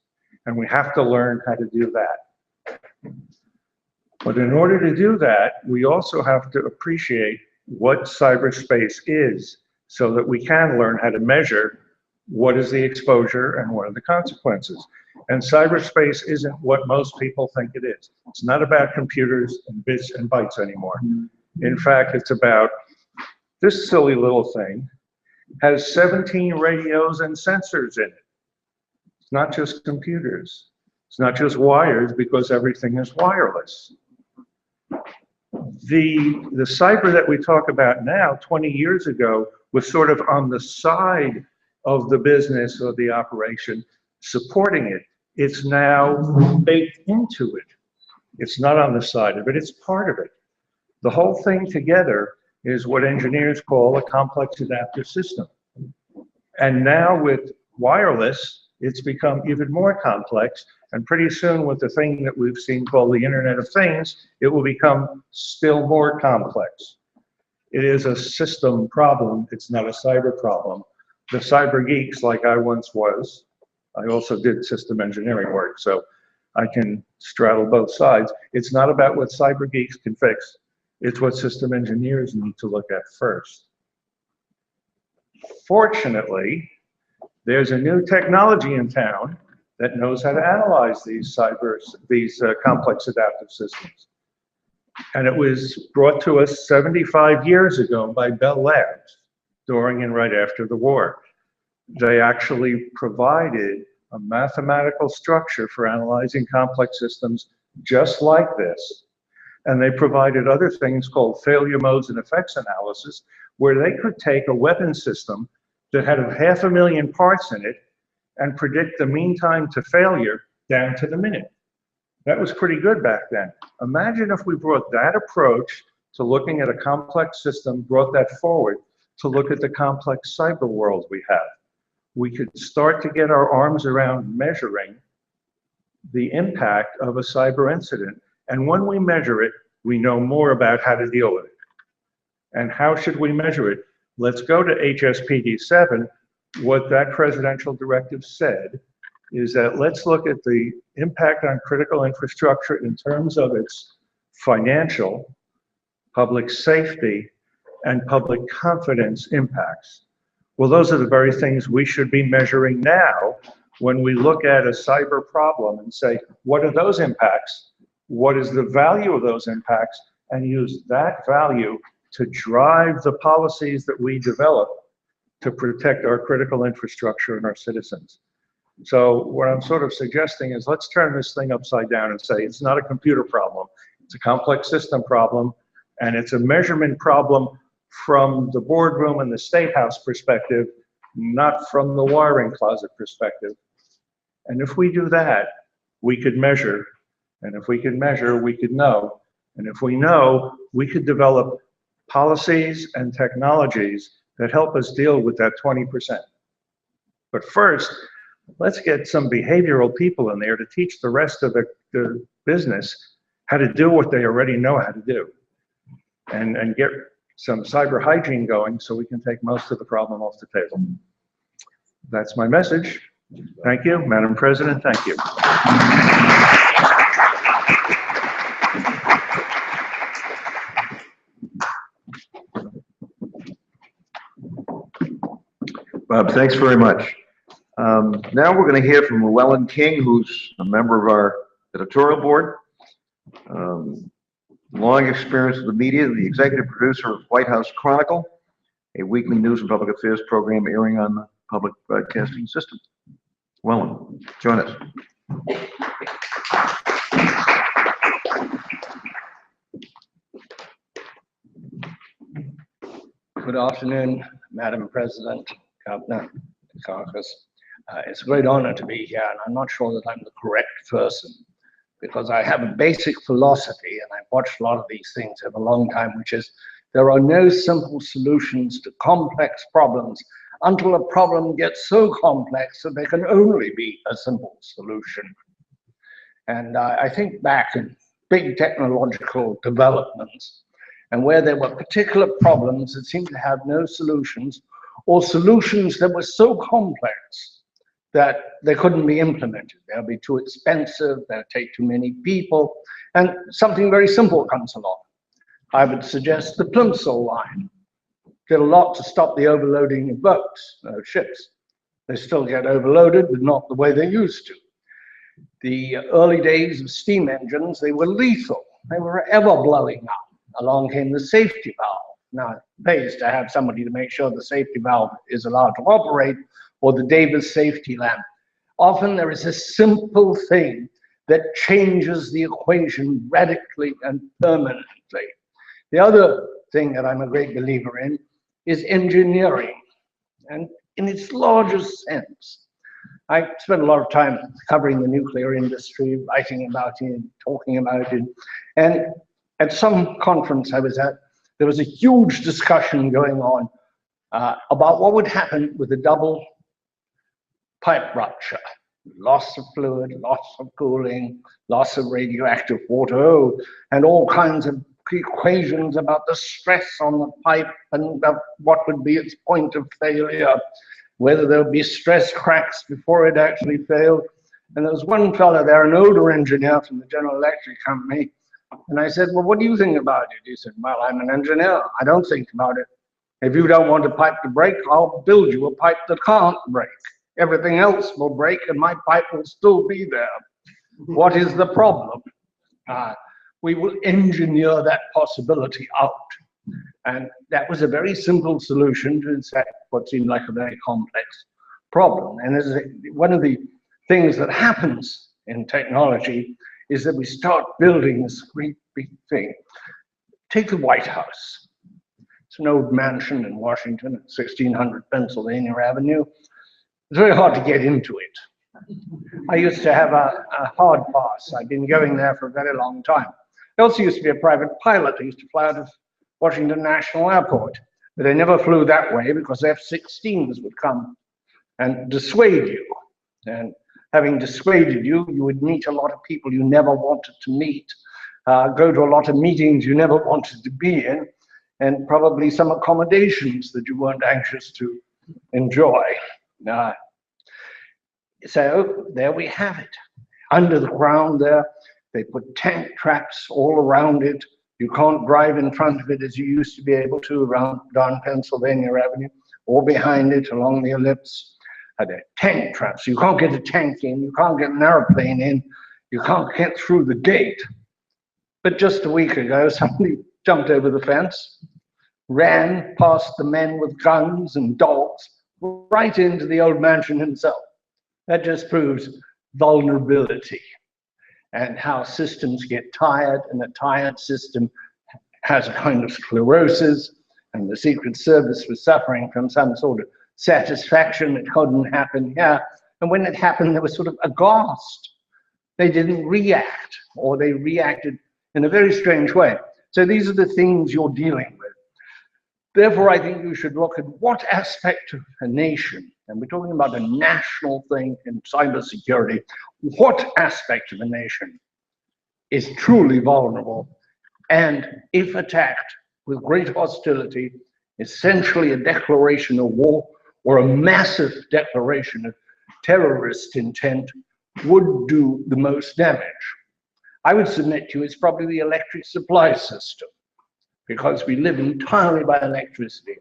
F: And we have to learn how to do that. But in order to do that, we also have to appreciate what cyberspace is so that we can learn how to measure what is the exposure and what are the consequences. And cyberspace isn't what most people think it is. It's not about computers and bits and bytes anymore. In fact, it's about this silly little thing has 17 radios and sensors in it. It's not just computers. It's not just wires, because everything is wireless. The cyber that we talk about now, 20 years ago, was sort of on the side of the business or the operation, supporting it. It's now baked into it. It's not on the side of it, it's part of it. The whole thing together is what engineers call a complex adaptive system. And now with wireless, it's become even more complex. And pretty soon with the thing that we've seen called the Internet of Things, it will become still more complex. It is a system problem, it's not a cyber problem. The cyber geeks, like I once was, I also did system engineering work, so I can straddle both sides. It's not about what cyber geeks can fix. It's what system engineers need to look at first. Fortunately, there's a new technology in town that knows how to analyze these complex adaptive systems. And it was brought to us 75 years ago by Bell Labs during and right after the war. They actually provided a mathematical structure for analyzing complex systems just like this. And they provided other things called failure modes and effects analysis, where they could take a weapon system that had 500,000 parts in it and predict the mean time to failure down to the minute. That was pretty good back then. Imagine if we brought that approach to looking at a complex system, brought that forward to look at the complex cyber world we have. We could start to get our arms around measuring the impact of a cyber incident. And when we measure it, we know more about how to deal with it. And how should we measure it? Let's go to HSPD 7. What that presidential directive said is that let's look at the impact on critical infrastructure in terms of its financial, public safety, and public confidence impacts. Well, those are the very things we should be measuring now when we look at a cyber problem and say, what are those impacts? What is the value of those impacts? And use that value to drive the policies that we develop to protect our critical infrastructure and our citizens. So what I'm sort of suggesting is let's turn this thing upside down and say it's not a computer problem. It's a complex system problem, and it's a measurement problem from the boardroom and the State House perspective, not from the wiring closet perspective. And if we do that, we could measure. And if we can measure, we could know. And if we know, we could develop policies and technologies that help us deal with that 20%. But first, let's get some behavioral people in there to teach the rest of the business how to do what they already know how to do. And get some cyber hygiene going so we can take most of the problem off the table. That's my message. Thank you, Madam President, thank you.
A: Bob, thanks very much. Now we're going to hear from Llewellyn King, who's a member of our editorial board. Long experience with the media, the executive producer of White House Chronicle, a weekly news and public affairs program airing on the public broadcasting system. Llewellyn, join us.
G: Good afternoon, Madam President, Governor Dukakis. It's a great honor to be here, and I'm not sure that I'm the correct person, because I have a basic philosophy, and I've watched a lot of these things over a long time, which is there are no simple solutions to complex problems until a problem gets so complex that there can only be a simple solution. And I think back in big technological developments, and where there were particular problems that seemed to have no solutions, or solutions that were so complex that they couldn't be implemented. They'll be too expensive, they'll take too many people, and something very simple comes along. I would suggest the Plimsoll line did a lot to stop the overloading of boats, ships. They still get overloaded, but not the way they used to. The early days of steam engines, they were lethal. They were ever blowing up. Along came the safety valve. Now, it pays to have somebody to make sure the safety valve is allowed to operate, or the Davis safety lamp. Often there is a simple thing that changes the equation radically and permanently. The other thing that I'm a great believer in is engineering, and in its largest sense. I spent a lot of time covering the nuclear industry, writing about it, talking about it, and at some conference I was at, there was a huge discussion going on about what would happen with a double pipe rupture. Loss of fluid, loss of cooling, loss of radioactive water, and all kinds of equations about the stress on the pipe and what would be its point of failure, whether there would be stress cracks before it actually failed. And there was one fellow there, an older engineer from the General Electric company, and I said, well, what do you think about it? He said, well, I'm an engineer. I don't think about it. If you don't want a pipe to break, I'll build you a pipe that can't break. Everything else will break and my pipe will still be there. What is the problem? We will engineer that possibility out. And that was a very simple solution to what seemed like a very complex problem. And as one of the things that happens in technology is that we start building this great big thing. Take the White House. It's an old mansion in Washington at 1600 Pennsylvania Avenue. It's very hard to get into it. I used to have a hard pass. I've been going there for a very long time. I also used to be a private pilot. I used to fly out of Washington National Airport, but I never flew that way because F-16s would come and dissuade you. And having dissuaded you, you would meet a lot of people you never wanted to meet, go to a lot of meetings you never wanted to be in, and probably some accommodations that you weren't anxious to enjoy. So there we have it. Under the ground there, they put tank traps all around it. You can't drive in front of it as you used to be able to down Pennsylvania Avenue, or behind it along the ellipse. There are tank traps. You can't get a tank in. You can't get an airplane in. You can't get through the gate. But just a week ago, somebody jumped over the fence, ran past the men with guns and dogs right into the old mansion himself. That just proves vulnerability and how systems get tired, and a tired system has a kind of sclerosis, and the Secret Service was suffering from some sort of satisfaction it couldn't happen here. And when it happened, they were sort of aghast. They didn't react, or they reacted in a very strange way. So these are the things you're dealing with. Therefore, I think you should look at what aspect of a nation, and we're talking about a national thing in cybersecurity, what aspect of a nation is truly vulnerable, and if attacked with great hostility, essentially a declaration of war or a massive declaration of terrorist intent, would do the most damage. I would submit to you it's probably the electric supply system, because we live entirely by electricity,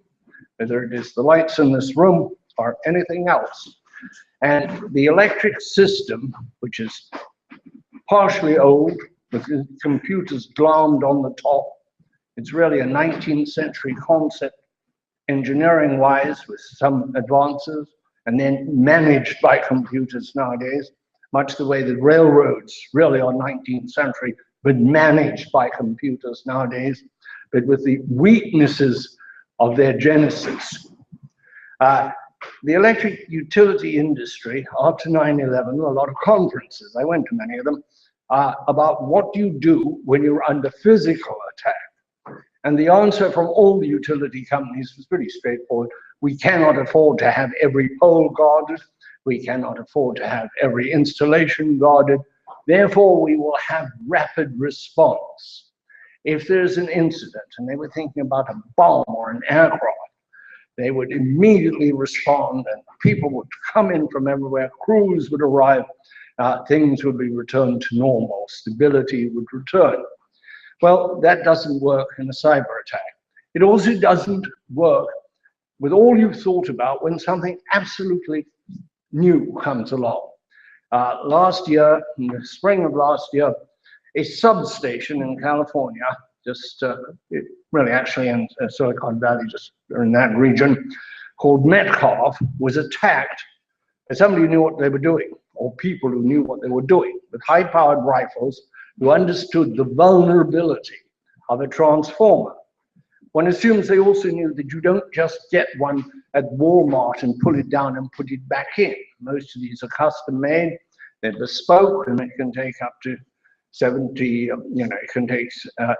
G: whether it is the lights in this room or anything else. And the electric system, which is partially old, with computers glommed on the top, it's really a 19th century concept, engineering-wise, with some advances, and then managed by computers nowadays, much the way the railroads really are 19th century, but managed by computers nowadays, but with the weaknesses of their genesis. The electric utility industry, after 9/11, a lot of conferences, I went to many of them, about what do you do when you're under physical attack. And the answer from all the utility companies was pretty straightforward. We cannot afford to have every pole guarded. We cannot afford to have every installation guarded. Therefore, we will have rapid response. If there's an incident, and they were thinking about a bomb or an aircraft, they would immediately respond, and people would come in from everywhere, crews would arrive, things would be returned to normal, stability would return. Well, that doesn't work in a cyber attack. It also doesn't work with all you've thought about when something absolutely new comes along. Last year, in the spring of last year, a substation in California, just really actually in Silicon Valley, just in that region, called Metcalf, was attacked by somebody who knew what they were doing, or people who knew what they were doing, with high-powered rifles, who understood the vulnerability of a transformer. One assumes they also knew that you don't just get one at Walmart and pull it down and put it back in. Most of these are custom made, they're bespoke, and it can take up to 70, it can take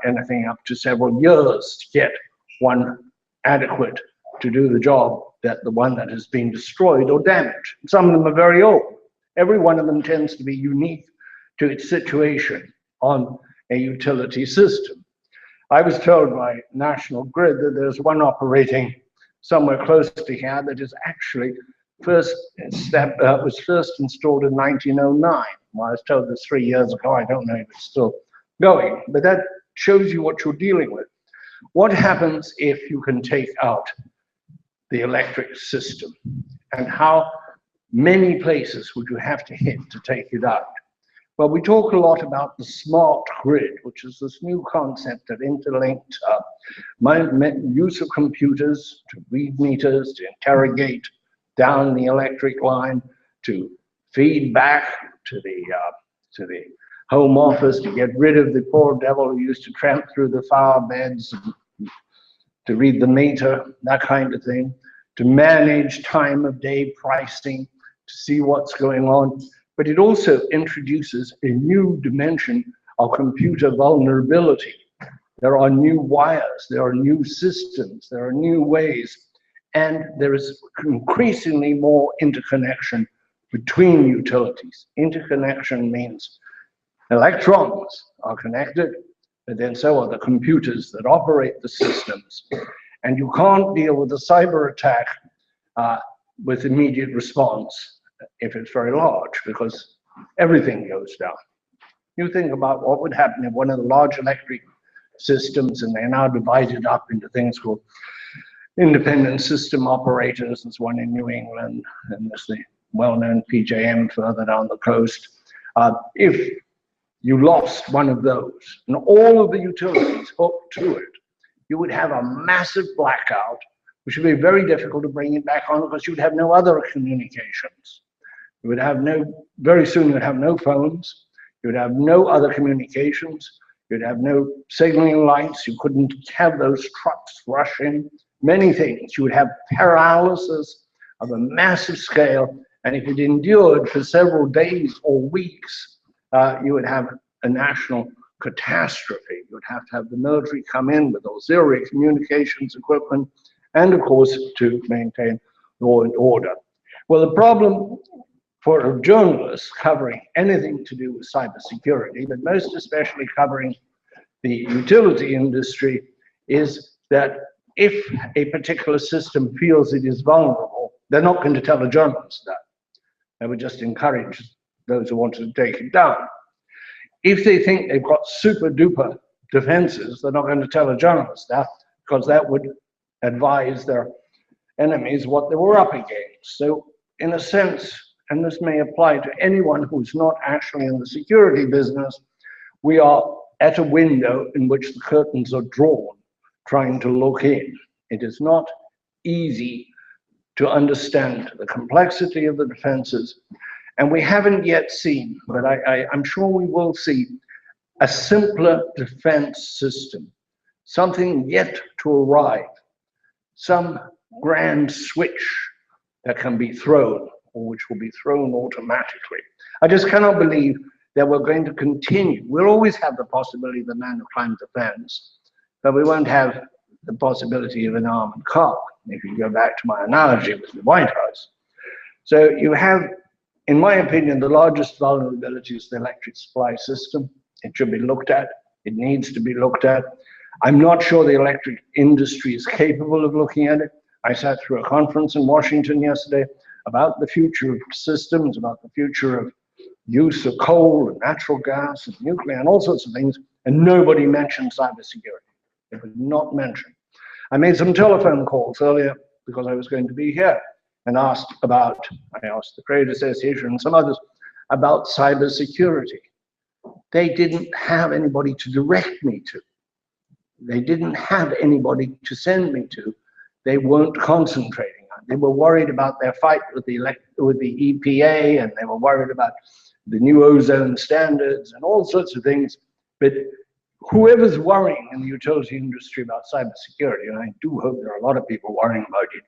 G: anything up to several years to get one adequate to do the job that the one that has been destroyed or damaged. Some of them are very old. Every one of them tends to be unique to its situation on a utility system. I was told by National Grid that there's one operating somewhere close to here that is actually was first installed in 1909. Well, I was told this 3 years ago. I don't know if it's still going, but that shows you what you're dealing with. What happens if you can take out the electric system, and how many places would you have to hit to take it out? Well, we talk a lot about the smart grid, which is this new concept of interlinked use of computers to read meters, to interrogate down the electric line, to feed back to the home office, to get rid of the poor devil who used to tramp through the flower beds, to read the meter, that kind of thing, to manage time of day pricing, to see what's going on. But it also introduces a new dimension of computer vulnerability. There are new wires, there are new systems, there are new ways, and there is increasingly more interconnection between utilities. Interconnection means electrons are connected, but then so are the computers that operate the systems. And you can't deal with a cyber attack with immediate response if it's very large, because everything goes down. You think about what would happen if one of the large electric systems, and they're now divided up into things called independent system operators. There's one in New England, and there's the well-known PJM further down the coast. If you lost one of those, and all of the utilities hooked to it, you would have a massive blackout, which would be very difficult to bring it back on because you'd have no other communications. You would have very soon you'd have no phones, you would have no other communications, you'd have no signaling lights, you couldn't have those trucks rush in, many things. You would have paralysis of a massive scale, and if it endured for several days or weeks, you would have a national catastrophe. You would have to have the military come in with auxiliary communications equipment, and of course, to maintain law and order. Well, the problem for journalists covering anything to do with cybersecurity, but most especially covering the utility industry, is that if a particular system feels it is vulnerable, they're not going to tell a journalist that. They would just encourage those who wanted to take it down. If they think they've got super duper defenses, they're not going to tell a journalist that, because that would advise their enemies what they were up against. So in a sense, and this may apply to anyone who's not actually in the security business, we are at a window in which the curtains are drawn, trying to look in. It is not easy to understand the complexity of the defenses, and we haven't yet seen, but I'm sure we will see, a simpler defense system, something yet to arrive, some grand switch that can be thrown, or which will be thrown automatically. I just cannot believe that we're going to continue. We'll always have the possibility of the man who climbs the fence, but we won't have the possibility of an armored car, if you go back to my analogy with the White House. So you have, in my opinion, the largest vulnerability is the electric supply system. It should be looked at. It needs to be looked at. I'm not sure the electric industry is capable of looking at it. I sat through a conference in Washington yesterday about the future of systems, about the future of use of coal and natural gas and nuclear and all sorts of things, and nobody mentioned cybersecurity. It was not mentioned. I made some telephone calls earlier because I was going to be here and I asked the Trade Association and some others about cybersecurity. They didn't have anybody to direct me to. They didn't have anybody to send me to. They weren't concentrating on it. They were worried about their fight with the EPA, and they were worried about the new ozone standards and all sorts of things. But whoever's worrying in the utility industry about cybersecurity, and I do hope there are a lot of people worrying about it,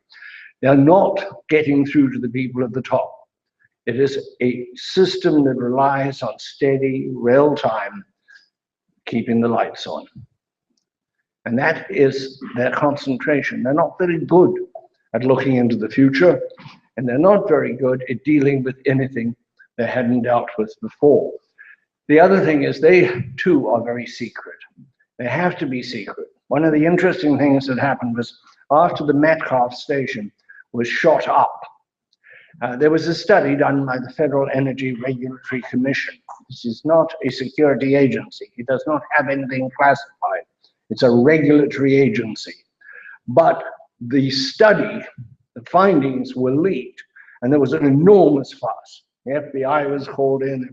G: they're not getting through to the people at the top. It is a system that relies on steady, real-time, keeping the lights on. And that is their concentration. They're not very good at looking into the future, and they're not very good at dealing with anything they hadn't dealt with before. The other thing is they, too, are very secret. They have to be secret. One of the interesting things that happened was after the Metcalfe station was shot up, there was a study done by the Federal Energy Regulatory Commission. This is not a security agency. It does not have anything classified. It's a regulatory agency. But the study, the findings were leaked, and there was an enormous fuss. The FBI was called in.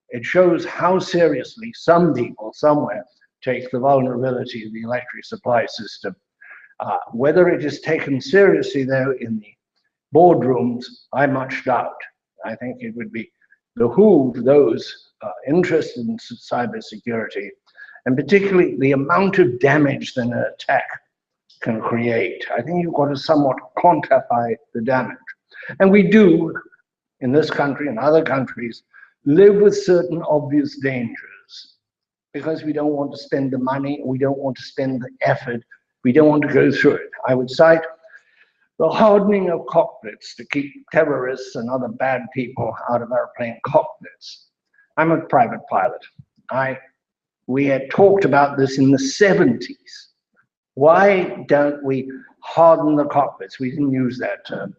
G: It shows how seriously some people somewhere take the vulnerability of the electric supply system. Whether it is taken seriously, though, in the boardrooms, I much doubt. I think it would behoove those interested in cybersecurity, and particularly the amount of damage that an attack can create. I think you've got to somewhat quantify the damage. And we do, in this country and other countries, live with certain obvious dangers because we don't want to spend the money, we don't want to spend the effort, we don't want to go through it. I would cite the hardening of cockpits to keep terrorists and other bad people out of airplane cockpits. I'm a private pilot. We had talked about this in the 70s. Why don't we harden the cockpits? We didn't use that term.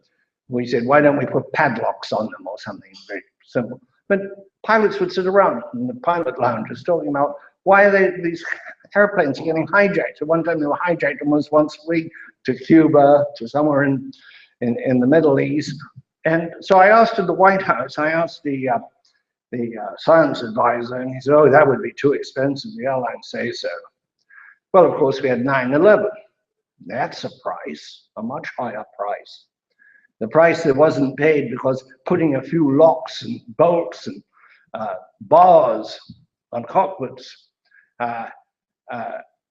G: We said, why don't we put padlocks on them or something very simple? But pilots would sit around in the pilot lounges talking about why these airplanes are getting hijacked. At one time they were hijacked almost once a week to Cuba, to somewhere in the Middle East. And so I asked at the White House, I asked the science advisor, and he said, oh, that would be too expensive. The airlines say so. Well, of course, we had 9/11. That's a price, a much higher price. The price that wasn't paid because putting a few locks and bolts and bars on cockpits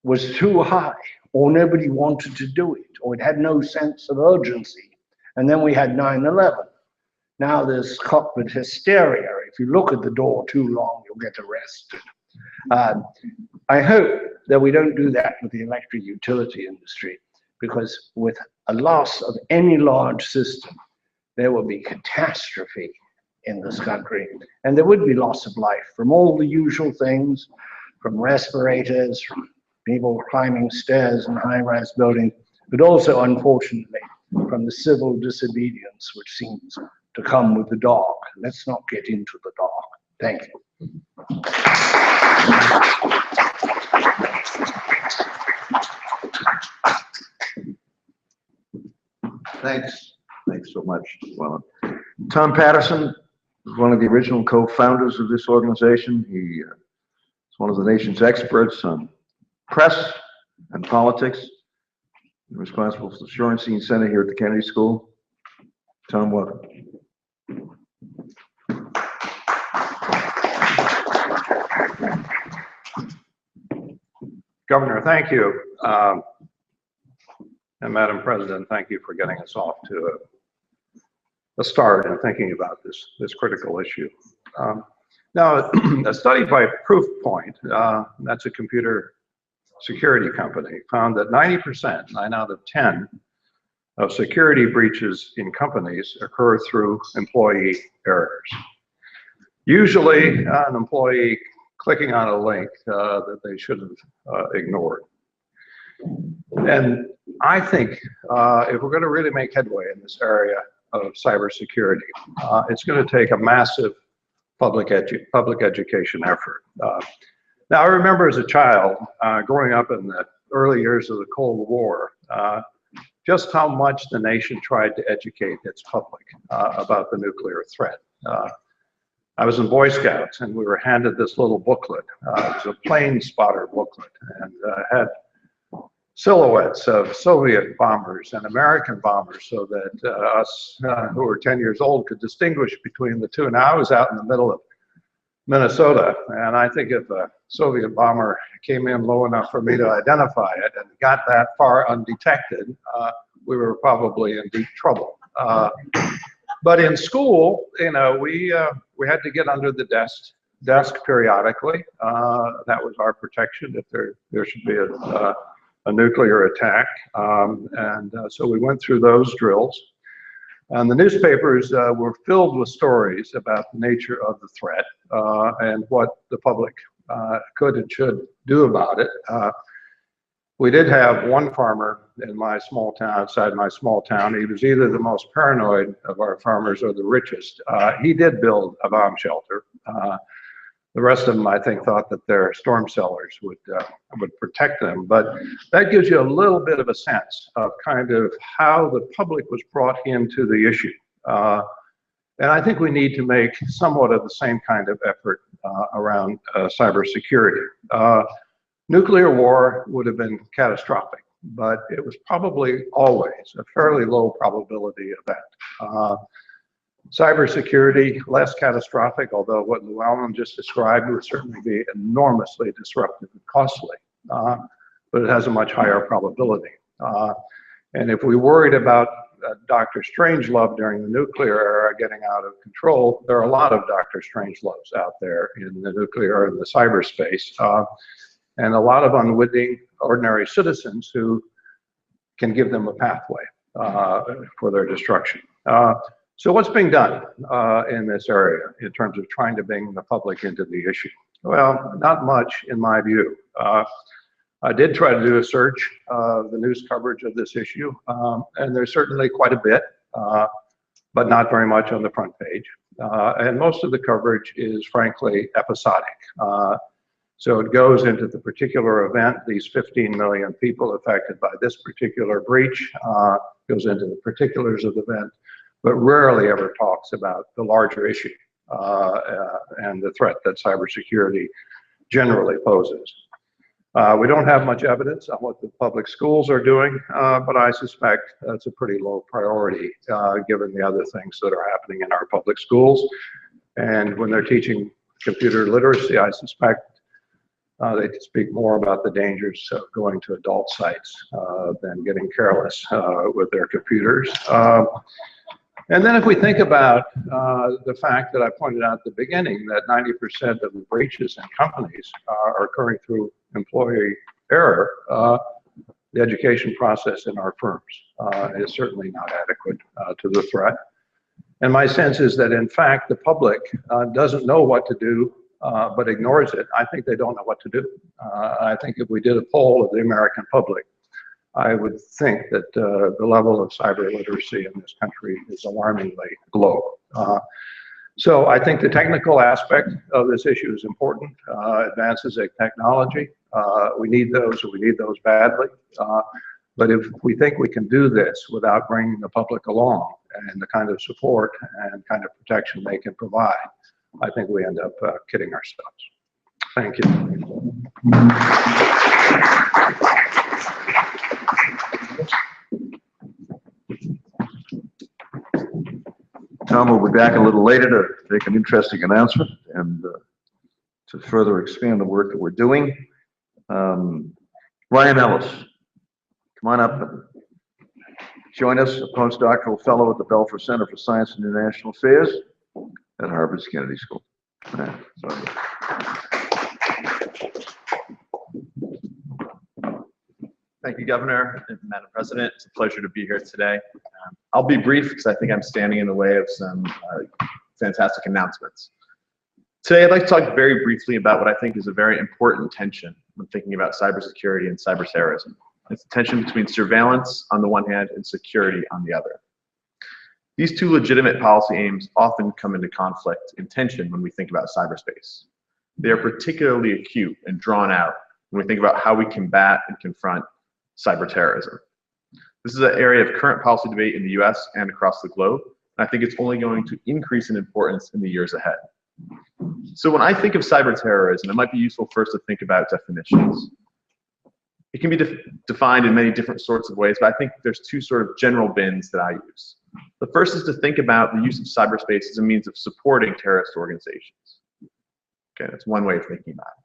G: was too high, or nobody wanted to do it, or it had no sense of urgency. And then we had 9/11. Now there's cockpit hysteria. If you look at the door too long, you'll get arrested. I hope that we don't do that with the electric utility industry, because with a loss of any large system, there will be catastrophe in this country. And there would be loss of life from all the usual things, from respirators, from people climbing stairs in high-rise buildings, but also, unfortunately, from the civil disobedience which seems to come with the dark. Let's not get into the dark. Thank you.
A: Thanks. Thanks so much. Well, Tom Patterson is one of the original co-founders of this organization. He is one of the nation's experts on press and politics. He's responsible for the Shorenstein Center here at the Kennedy School. Tom, welcome.
H: Governor, thank you. And Madam President, thank you for getting us off to a start in thinking about this critical issue. Now, a study by Proofpoint, that's a computer security company, found that 90%, 9 out of 10, of security breaches in companies occur through employee errors. Usually, an employee clicking on a link that they should have ignored. And I think if we're going to really make headway in this area of cybersecurity, it's going to take a massive public education effort. Now, I remember as a child, growing up in the early years of the Cold War, just how much the nation tried to educate its public about the nuclear threat. I was in Boy Scouts, and we were handed this little booklet. It was a plane spotter booklet, and had silhouettes of Soviet bombers and American bombers, so that us who were 10 years old could distinguish between the two. Now, I was out in the middle of Minnesota, and I think if a Soviet bomber came in low enough for me to identify it and got that far undetected, we were probably in deep trouble. But in school, you know, we had to get under the desk periodically. That was our protection if there should be a nuclear attack. So we went through those drills. And the newspapers were filled with stories about the nature of the threat and what the public could and should do about it. We did have one farmer in my small town, outside my small town. He was either the most paranoid of our farmers or the richest. He did build a bomb shelter. The rest of them, I think, thought that their storm cellars would protect them. But that gives you a little bit of a sense of kind of how the public was brought into the issue. And I think we need to make somewhat of the same kind of effort around cybersecurity. Nuclear war would have been catastrophic, but it was probably always a fairly low probability event. Cybersecurity, less catastrophic, although what Llewellyn just described would certainly be enormously disruptive and costly, but it has a much higher probability. And if we worried about Dr. Strangelove during the nuclear era getting out of control, there are a lot of Dr. Strangeloves out there in the nuclear and the cyberspace, and a lot of unwitting ordinary citizens who can give them a pathway for their destruction. So what's being done in this area in terms of trying to bring the public into the issue? Well, not much in my view. I did try to do a search of the news coverage of this issue, and there's certainly quite a bit, but not very much on the front page. And most of the coverage is frankly episodic. So it goes into the particular event, these 15 million people affected by this particular breach, goes into the particulars of the event, but rarely ever talks about the larger issue and the threat that cybersecurity generally poses. We don't have much evidence on what the public schools are doing, but I suspect that's a pretty low priority given the other things that are happening in our public schools. And when they're teaching computer literacy, I suspect they speak more about the dangers of going to adult sites than getting careless with their computers. And then if we think about the fact that I pointed out at the beginning that 90% of the breaches in companies are occurring through employee error, the education process in our firms is certainly not adequate to the threat. And my sense is that, in fact, the public doesn't know what to do, but ignores it. I think they don't know what to do. I think if we did a poll of the American public, I would think that the level of cyber literacy in this country is alarmingly low. So I think the technical aspect of this issue is important. Advances in technology, we need those, and we need those badly. But if we think we can do this without bringing the public along and the kind of support and kind of protection they can provide, I think we end up kidding ourselves. Thank you.
A: Tom will be back a little later to make an interesting announcement and to further expand the work that we're doing. Ryan Ellis, come on up and join us, a postdoctoral fellow at the Belfer Center for Science and International Affairs at Harvard's Kennedy School. Sorry.
I: Thank you, Governor and Madam President. It's a pleasure to be here today. I'll be brief because I think I'm standing in the way of some fantastic announcements. Today, I'd like to talk very briefly about what I think is a very important tension when thinking about cybersecurity and cyberterrorism. It's the tension between surveillance on the one hand and security on the other. These two legitimate policy aims often come into conflict and tension when we think about cyberspace. They are particularly acute and drawn out when we think about how we combat and confront cyberterrorism. This is an area of current policy debate in the US and across the globe, and I think it's only going to increase in importance in the years ahead. So when I think of cyberterrorism, it might be useful first to think about definitions. It can be defined in many different sorts of ways, but I think there's two sort of general bins that I use. The first is to think about the use of cyberspace as a means of supporting terrorist organizations. Okay, that's one way of thinking about it.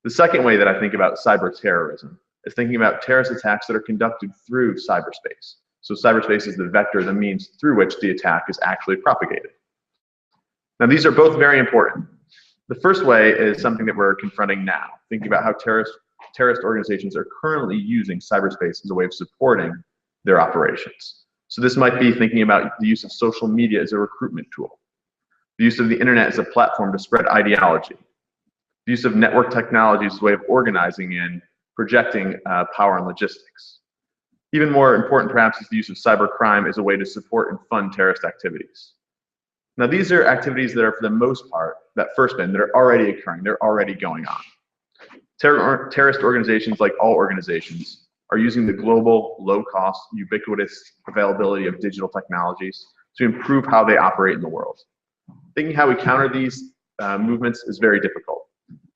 I: The second way that I think about cyberterrorism is thinking about terrorist attacks that are conducted through cyberspace. So cyberspace is the vector, the means through which the attack is actually propagated. Now, these are both very important. The first way is something that we're confronting now, thinking about how terrorist organizations are currently using cyberspace as a way of supporting their operations. So this might be thinking about the use of social media as a recruitment tool, the use of the internet as a platform to spread ideology, the use of network technology as a way of organizing and projecting power and logistics. Even more important, perhaps, is the use of cybercrime as a way to support and fund terrorist activities. Now, these are activities that are, for the most part, that first bin, that are already occurring, they're already going on. Terrorist organizations, like all organizations, are using the global, low-cost, ubiquitous availability of digital technologies to improve how they operate in the world. Thinking how we counter these movements is very difficult.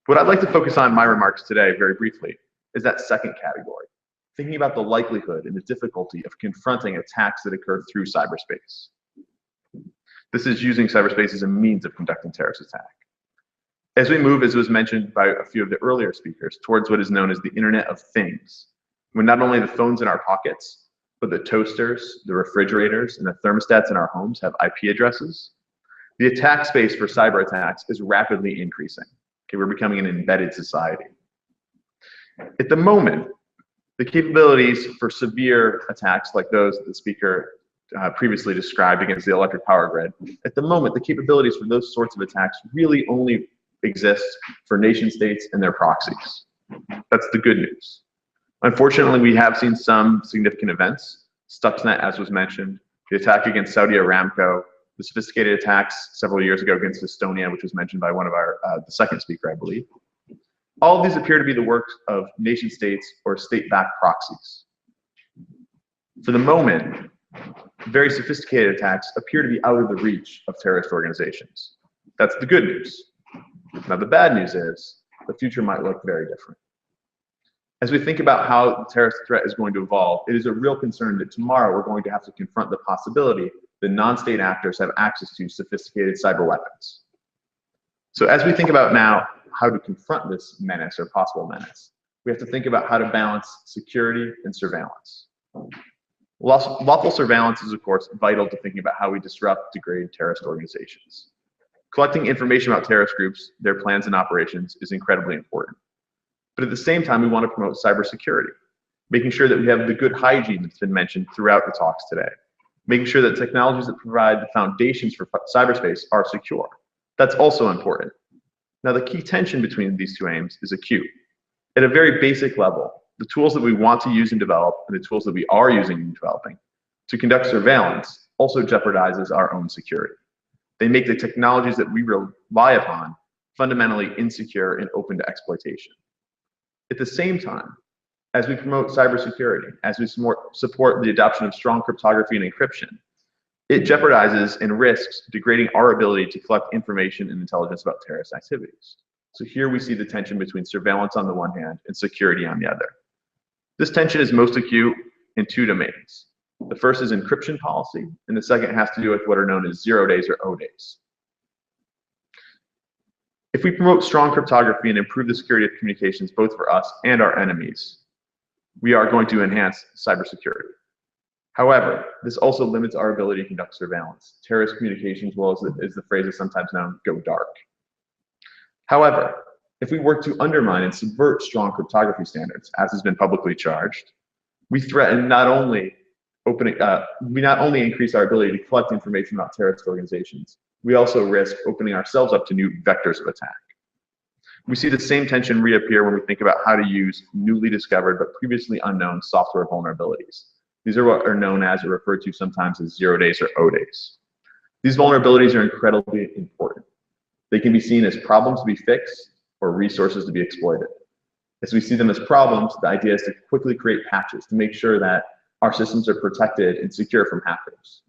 I: What I'd like to focus on in my remarks today, very briefly, is that second category, thinking about the likelihood and the difficulty of confronting attacks that occur through cyberspace. This is using cyberspace as a means of conducting terrorist attack. As we move, as was mentioned by a few of the earlier speakers, towards what is known as the Internet of Things, when not only the phones in our pockets, but the toasters, the refrigerators, and the thermostats in our homes have IP addresses, the attack space for cyber attacks is rapidly increasing. Okay, we're becoming an embedded society. At the moment, the capabilities for severe attacks like those that the speaker previously described against the electric power grid, at the moment, the capabilities for those sorts of attacks really only exist for nation states and their proxies. That's the good news. Unfortunately, we have seen some significant events. Stuxnet, as was mentioned, the attack against Saudi Aramco, the sophisticated attacks several years ago against Estonia, which was mentioned by one of our, the second speaker, I believe. All of these appear to be the work of nation states or state-backed proxies. For the moment, very sophisticated attacks appear to be out of the reach of terrorist organizations. That's the good news. Now, the bad news is the future might look very different. As we think about how the terrorist threat is going to evolve, it is a real concern that tomorrow we're going to have to confront the possibility that non-state actors have access to sophisticated cyber weapons. So as we think about now how to confront this menace or possible menace, we have to think about how to balance security and surveillance. Lawful surveillance is, of course, vital to thinking about how we disrupt, degrade terrorist organizations. Collecting information about terrorist groups, their plans and operations is incredibly important. But at the same time, we want to promote cybersecurity, making sure that we have the good hygiene that's been mentioned throughout the talks today, making sure that technologies that provide the foundations for cyberspace are secure. That's also important. Now, the key tension between these two aims is acute. At a very basic level, the tools that we want to use and develop and the tools that we are using and developing to conduct surveillance also jeopardizes our own security. They make the technologies that we rely upon fundamentally insecure and open to exploitation. At the same time, as we promote cybersecurity, as we support the adoption of strong cryptography and encryption, it jeopardizes and risks degrading our ability to collect information and intelligence about terrorist activities. So here we see the tension between surveillance on the one hand and security on the other. This tension is most acute in two domains. The first is encryption policy, and the second has to do with what are known as 0 days or O days. If we promote strong cryptography and improve the security of communications both for us and our enemies, we are going to enhance cybersecurity. However, this also limits our ability to conduct surveillance. Terrorist communications, well, as the phrase is sometimes known, go dark. However, if we work to undermine and subvert strong cryptography standards, as has been publicly charged, we threaten not only increase our ability to collect information about terrorist organizations, we also risk opening ourselves up to new vectors of attack. We see the same tension reappear when we think about how to use newly discovered but previously unknown software vulnerabilities. These are what are known as or referred to sometimes as 0 days or O days. These vulnerabilities are incredibly important. They can be seen as problems to be fixed or resources to be exploited. As we see them as problems, the idea is to quickly create patches to make sure that our systems are protected and secure from hackers.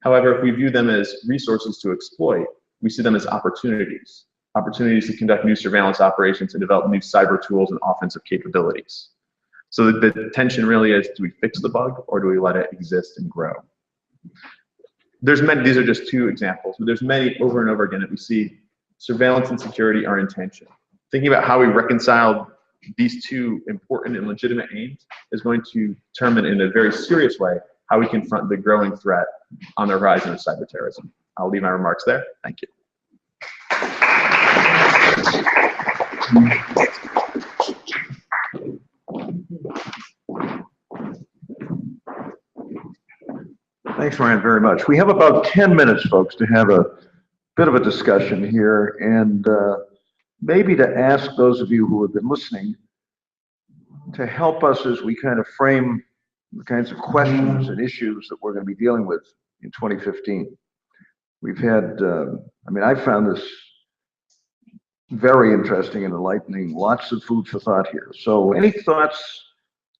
I: However, if we view them as resources to exploit, we see them as opportunities to conduct new surveillance operations and develop new cyber tools and offensive capabilities. So the tension really is, do we fix the bug or do we let it exist and grow? There's many, these are just two examples, but there's many over and over again that we see surveillance and security are in tension. Thinking about how we reconcile these two important and legitimate aims is going to determine in a very serious way how we confront the growing threat on the horizon of cyberterrorism. I'll leave my remarks there. Thank you.
A: Thanks, Ryan, very much. We have about 10 minutes, folks, to have a bit of a discussion here, and maybe to ask those of you who have been listening to help us as we kind of frame the kinds of questions and issues that we're going to be dealing with in 2015. We've had, I found this very interesting and enlightening, lots of food for thought here. So any thoughts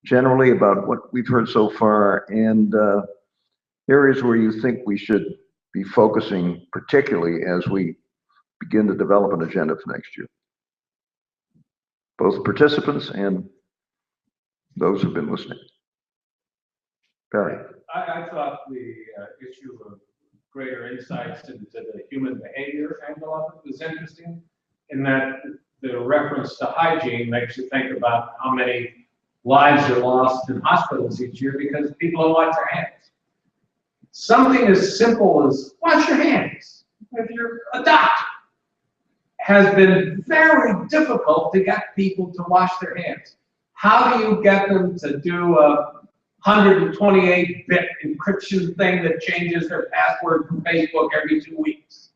A: generally about what we've heard so far and areas where you think we should be focusing particularly as we begin to develop an agenda for next year? Both participants and those who've been listening. Barry.
J: I thought the issue of greater insights into the human behavior angle of it was interesting, in that the reference to hygiene makes you think about how many lives are lost in hospitals each year because people don't wash their hands. Something as simple as wash your hands if you're a doctor has been very difficult to get people to wash their hands. How do you get them to do a 128-bit encryption thing that changes their password from Facebook every 2 weeks?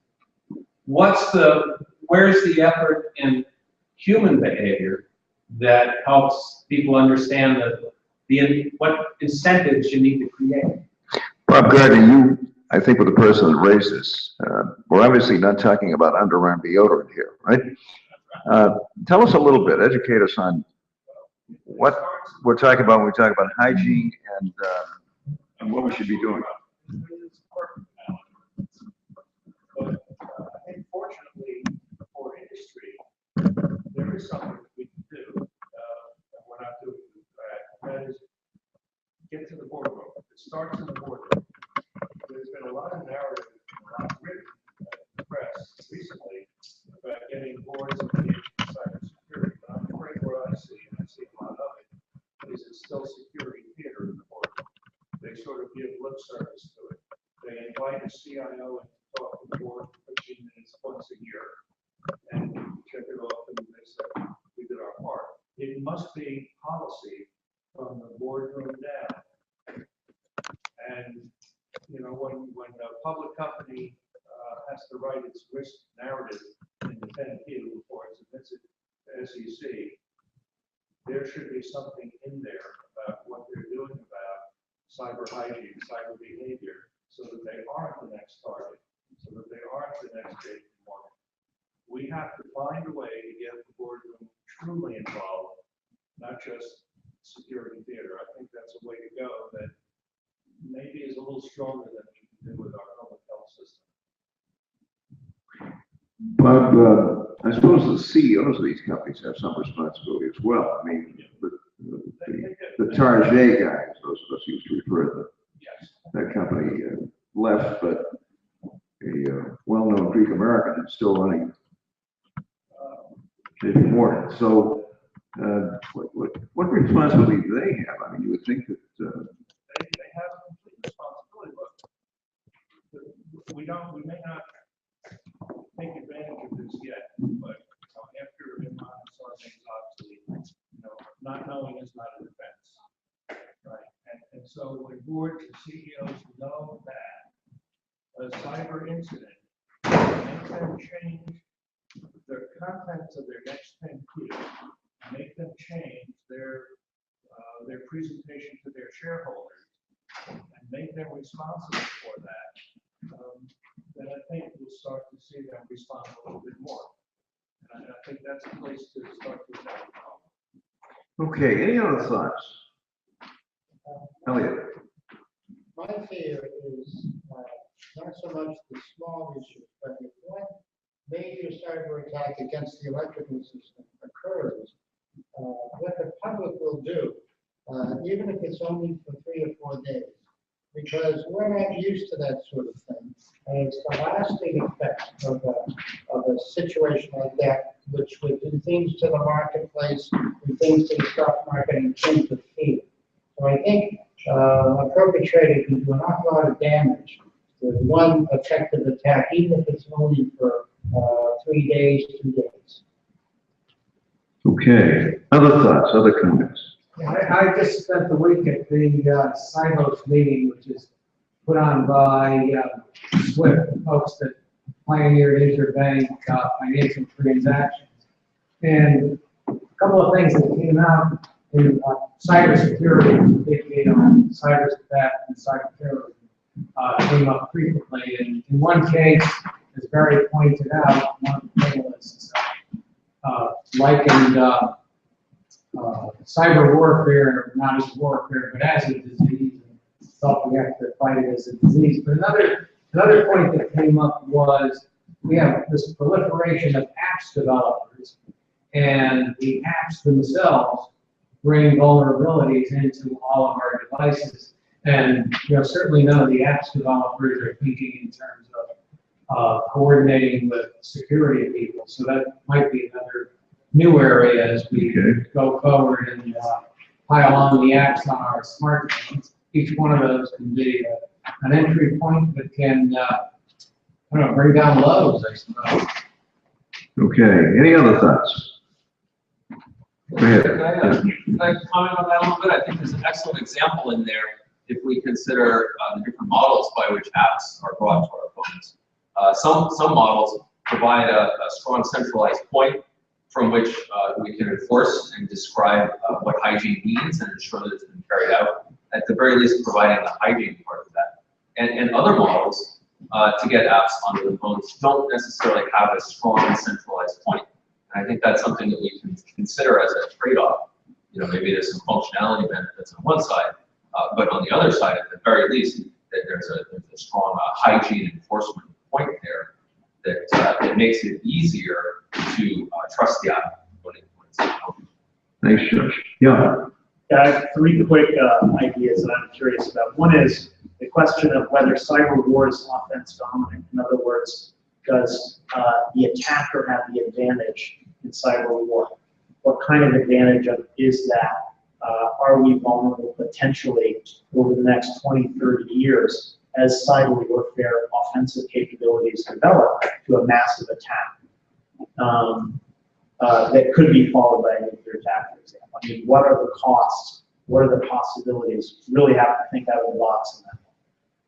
J: Where's the effort in human behavior that helps people understand what incentives you need to create?
A: Bob Gardner, I think, were the person that raised this. We're obviously not talking about underarm deodorant here, right? Tell us a little bit, educate us on what we're talking about when we talk about hygiene and what we should be doing.
J: But I think fortunately for industry, there is something that we can do. We're not doing
F: starts in the boardroom. There's been a lot of narrative, a lot written in the press recently about getting boards engaged in cybersecurity. But I'm afraid what I see, and I see a lot of it, is it's still security theater in the boardroom. They sort of give lip service to it. They invite a CIO in to talk to the board for 15 minutes once a year and check it off, and they say, we did our part. It must be policy from the boardroom down. And, you know, when a public company has to write its risk narrative in the 10Q before it submits it to SEC, there should be something in there about what they're doing about cyber hygiene, cyber behavior, so that they aren't the next target, so that they aren't the next JP Morgan. We have to find a way to get the boardroom truly involved, not just security theater. I think that's a way to go that maybe is a little stronger than we can do with our public health system.
A: Bob, I suppose the CEOs of these companies have some responsibility as well. I mean, the Target guys, those of us used to refer to that company, left, but a well-known Greek American is still running JP Morgan. So, what responsibility do they have? I mean, you would think that
F: they have a complete responsibility. Look, we may not take advantage of this yet, but after Iran and Sarbanes-Oxley, not knowing is not a defense, right? And so when boards and CEOs know that a cyber incident makes them change the contents of their next 10Q, make them change their presentation to their shareholders, and make them responsible for that, then I think we'll start to see them respond a little bit more. And I think that's a place to start to attack the problem.
A: okay, any other thoughts? Elliot.
K: My fear is not so much the small issues, but if one major cyber attack against the electrical system occurs, what the public will do, even if it's only for 3 or 4 days, because we're not used to that sort of thing. And it's the lasting effect of a situation like that, which would do things to the marketplace, do things to the stock market, and things to fear. So I think a perpetrator can do an awful lot of damage with one effective attack, even if it's only for 3 days, 2 days.
A: Okay, other thoughts, other comments?
L: I just spent the week at the CYBOS meeting, which is put on by SWIFT, folks that pioneered interbank financial transactions. And a couple of things that came out in cybersecurity, big data on cyber theft and cyberterrorism came up frequently. And in one case, as Barry pointed out, one of the panelists likened cyber warfare not as warfare, but as a disease, and thought we have to fight it as a disease. But another point that came up was we have this proliferation of apps developers, and the apps themselves bring vulnerabilities into all of our devices. And certainly none of the apps developers are thinking in terms of coordinating with security people. So that might be another new area as we go forward and pile on the apps on our smartphones. Each one of those can be an entry point that can bring down loads, I suppose.
A: Okay, any other thoughts? Go ahead.
D: Can I comment on that a little bit? I think there's an excellent example in there if we consider the different models by which apps are brought to our phones. Some models provide a strong centralized point from which we can enforce and describe what hygiene means and ensure that it's been carried out, at the very least providing the hygiene part of that. And other models to get apps onto the phones don't necessarily have a strong centralized point. And I think that's something that we can consider as a trade-off. Maybe there's some functionality benefits on one side, but on the other side, at the very least, that there's a strong hygiene enforcement point there that makes it easier to trust the app when it's
A: Thanks, Josh. Yeah.
C: I have three quick ideas that I'm curious about. One is the question of whether cyber war is offense dominant. In other words, does the attacker have the advantage in cyber war? What kind of advantage is that? Are we vulnerable potentially over the next 20, 30 years as cyber warfare offensive capabilities develop to a massive attack that could be followed by a nuclear attack, for example? I mean, what are the costs? What are the possibilities? Really have to think out of the box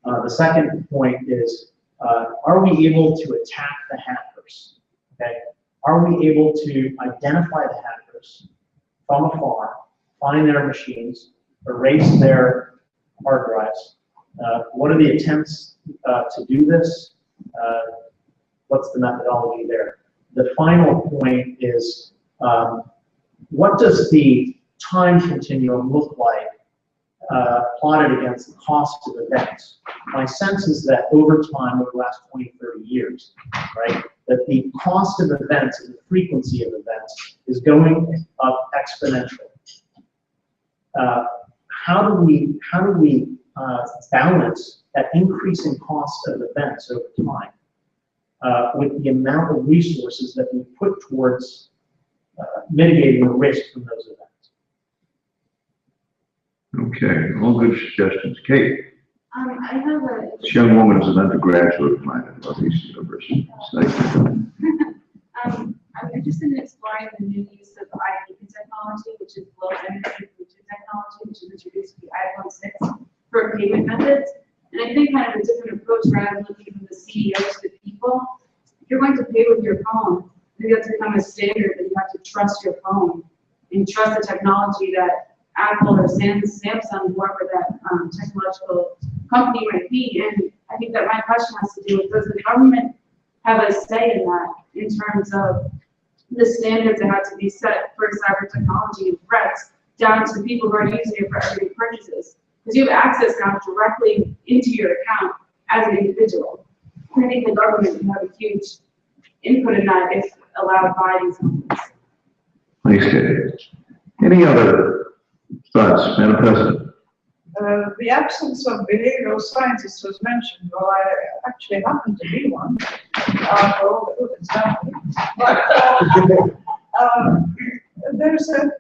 C: on that. The second point is, are we able to attack the hackers? Okay? Are we able to identify the hackers from afar, find their machines, erase their hard drives? What are the attempts to do this? What's the methodology there? The final point is, what does the time continuum look like plotted against the cost of events? My sense is that over time, over the last 20, 30 years, right, that the cost of events and the frequency of events is going up exponentially. How do we balance that increasing cost of events over time with the amount of resources that we put towards mitigating the risk from those events?
A: Okay, all good suggestions. Kate,
M: I have a.
A: this young woman is an undergraduate of mine at Northeastern University.
M: I'm interested in exploring the new use of iBeacon technology, which is low energy Bluetooth technology, which is introduced to the iPhone 6 for payment methods. And I think kind of a different approach rather than looking from the CEO to the people. If you're going to pay with your phone, maybe that's become a standard that you have to trust your phone and trust the technology that Apple or Samsung, whoever that technological company might be. And I think that my question has to do with, does the government have a say in that in terms of the standards that have to be set for cyber technology and threats down to people who are using it for everyday purchases? Because you have access now directly into your account as an individual. And I think the government can have a huge input in that if allowed by these companies.
A: Thanks, Kate. Any other thoughts, Madam President?
B: The absence of behavioral scientists was mentioned. Well, I actually happen to be one, for all the good it's happening. But there's a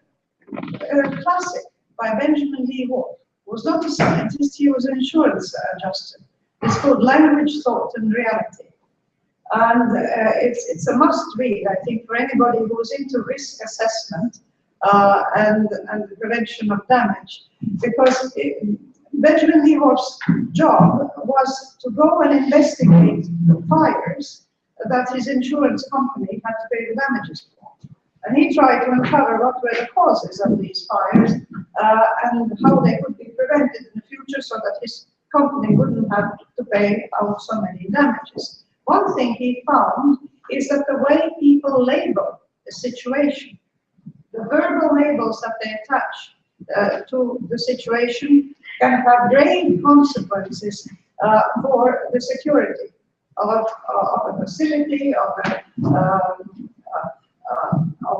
B: classic by Benjamin Lee Ward. He was not a scientist, he was an insurance adjuster. It's called Language, Thought and Reality. And it's a must read, I think, for anybody who's into risk assessment and the prevention of damage, because Benjamin Lee Ward's job was to go and investigate the fires that his insurance company had to pay the damages for. And he tried to uncover what were the causes of these fires and how they could be prevented in the future so that his company wouldn't have to pay out so many damages. One thing he found is that the way people label the situation, the verbal labels that they attach to the situation, can have grave consequences for the security of a facility, of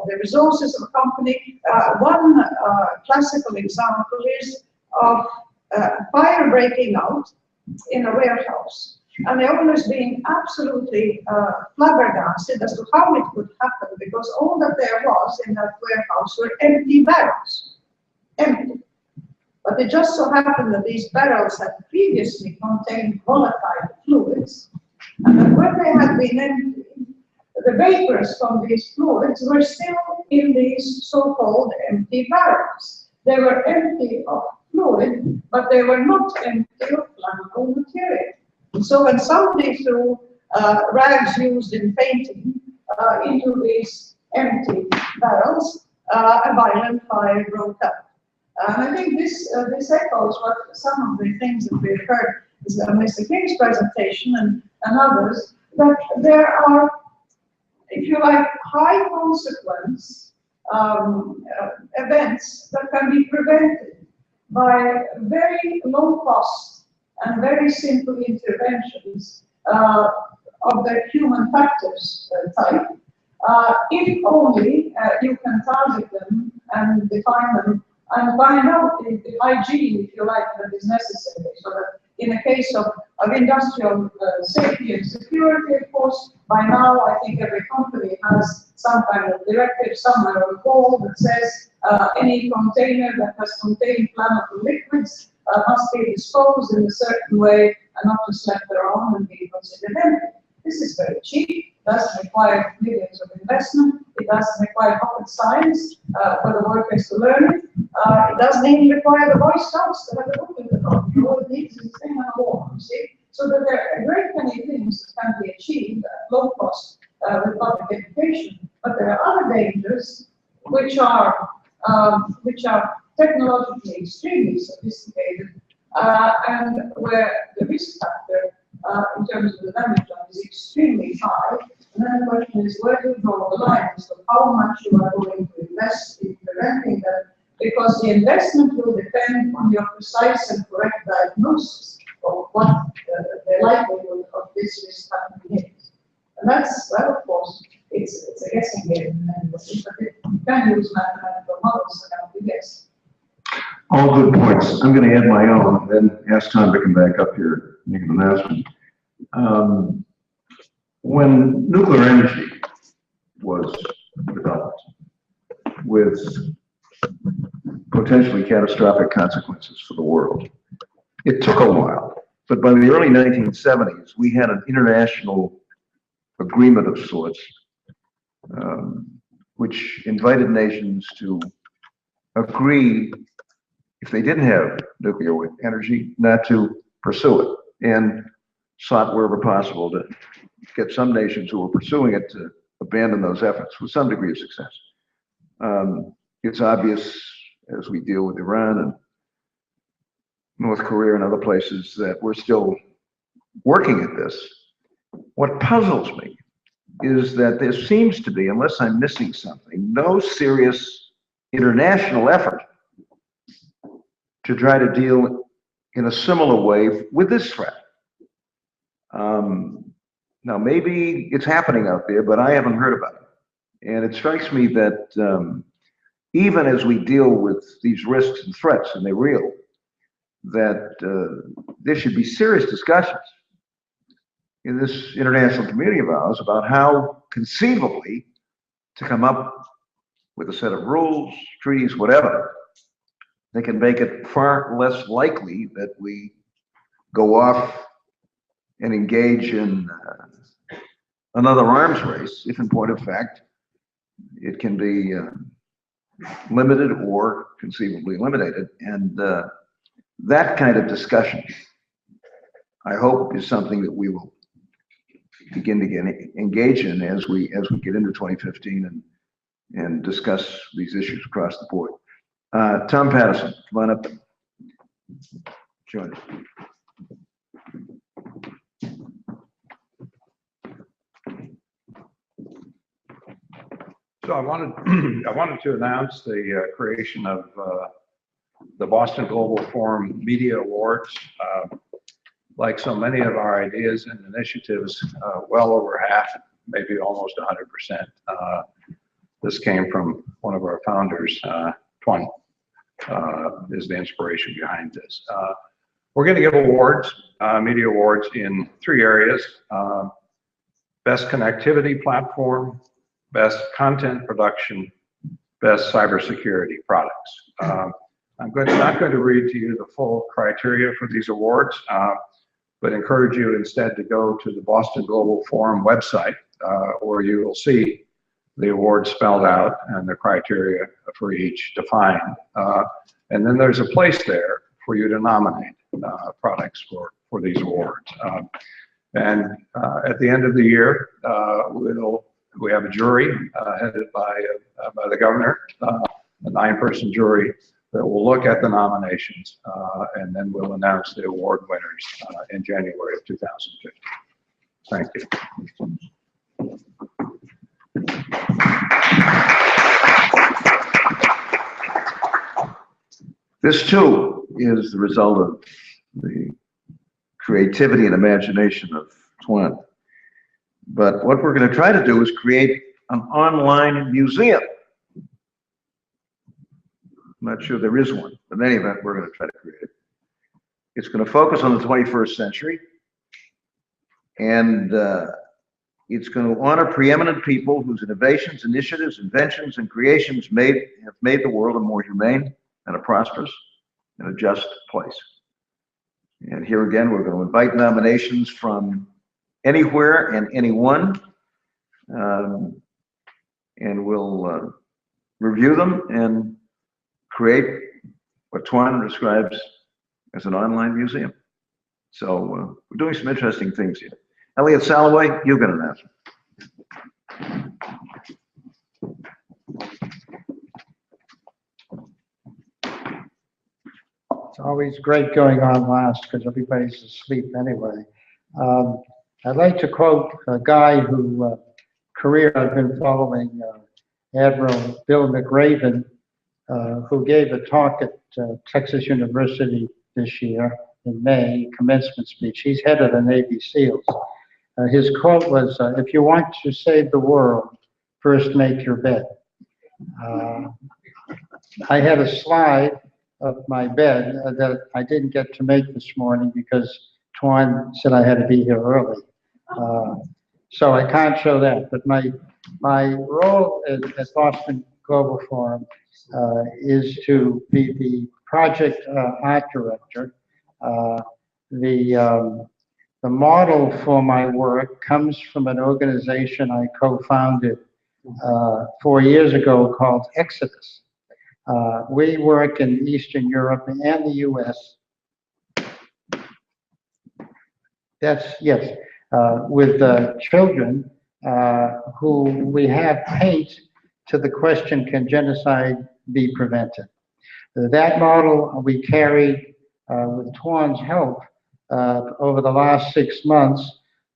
B: the resources of a company. One classical example is of fire breaking out in a warehouse, and the owners being absolutely flabbergasted as to how it could happen, because all that there was in that warehouse were empty barrels. Empty. But it just so happened that these barrels had previously contained volatile fluids, and that when they had been emptied, the vapors from these fluids were still in these so-called empty barrels. They were empty of fluid, but they were not empty of flammable material. And so when somebody threw rags used in painting into these empty barrels, a violent fire broke out. And I think this echoes what some of the things that we've heard is Mr. King's presentation and others, that there are, if you like, high consequence events that can be prevented by very low cost and very simple interventions of the human factors type, if only you can target them and define them and find out the hygiene, if you like, that is necessary. So that in the case of industrial safety and security, of course, by now I think every company has some kind of directive somewhere on the wall that says any container that has contained flammable liquids must be disposed in a certain way and not just left around and be considered empty. This is very cheap, doesn't require millions of investment, it doesn't require rocket science for the workers to learn it, it doesn't even require the Boy Scouts to have a look at the dog. All it needs is a thing on a wall, you see? So that there are a great many things that can be achieved at low cost with public education, but there are other dangers which are technologically extremely sophisticated and where the risk factor in terms of the damage done is extremely high. And then the question is where to draw the line as to how much you are going to invest in preventing them, because the investment will depend on your precise and correct diagnosis of what the likelihood of this risk happening is. And that's, well, of course, it's a guessing game in many ways, but you can use mathematical models to help you guess.
A: All good points. I'm going to add my own, then ask Tom to come back up here and make an announcement. When nuclear energy was developed with potentially catastrophic consequences for the world, it took a while. But by the early 1970s, we had an international agreement of sorts, which invited nations to agree, if they didn't have nuclear energy, not to pursue it, and sought wherever possible to get some nations who were pursuing it to abandon those efforts with some degree of success. It's obvious as we deal with Iran and North Korea and other places that we're still working at this. What puzzles me is that there seems to be, unless I'm missing something, no serious international effort to try to deal in a similar way with this threat. Now, maybe it's happening out there, but I haven't heard about it. And it strikes me that even as we deal with these risks and threats, and they're real, that there should be serious discussions in this international community of ours about how conceivably to come up with a set of rules, treaties, whatever, that can make it far less likely that we go off and engage in another arms race, if in point of fact, it can be limited or conceivably eliminated. And that kind of discussion, I hope, is something that we will begin to engage in as we get into 2015 and discuss these issues across the board. Tom Patterson, come on up and join us.
H: So I wanted to announce the creation of the Boston Global Forum Media Awards. Like so many of our ideas and initiatives, well over half, maybe almost 100%. This came from one of our founders, Twan, is the inspiration behind this. We're going to give awards, media awards, in 3 areas: best connectivity platform, best content production, best cybersecurity products. I'm not going to read to you the full criteria for these awards, but encourage you instead to go to the Boston Global Forum website, where you will see the awards spelled out and the criteria for each defined. And then there's a place there for you to nominate products for these awards. And at the end of the year, we have a jury headed by the governor, a 9-person jury that will look at the nominations, and then we'll announce the award winners in January of 2015. Thank you.
A: This too is the result of the creativity and imagination of Twan. But what we're going to try to do is create an online museum. I'm not sure there is one, but in any event, we're going to try to create it. It's going to focus on the 21st century, and it's going to honor preeminent people whose innovations, initiatives, inventions, and creations have made the world a more humane and a prosperous and a just place. And here again, we're going to invite nominations from anywhere and anyone, and we'll review them and create what Tuan describes as an online museum. So we're doing some interesting things here. Elliot Salloway, you've got an announcement.
K: It's always great going on last because everybody's asleep anyway. I'd like to quote a guy who career I've been following, Admiral Bill McRaven, who gave a talk at Texas University this year in May, commencement speech. He's head of the Navy SEALs. His quote was, "If you want to save the world, first make your bed." I had a slide of my bed that I didn't get to make this morning because Tuan said I had to be here early. So I can't show that, but my role at Boston Global Forum is to be the project art director. The model for my work comes from an organization I co-founded 4 years ago called Exodus. We work in Eastern Europe and the US. With children who we have paint to the question, can genocide be prevented? That model we carried with Tuan's help over the last 6 months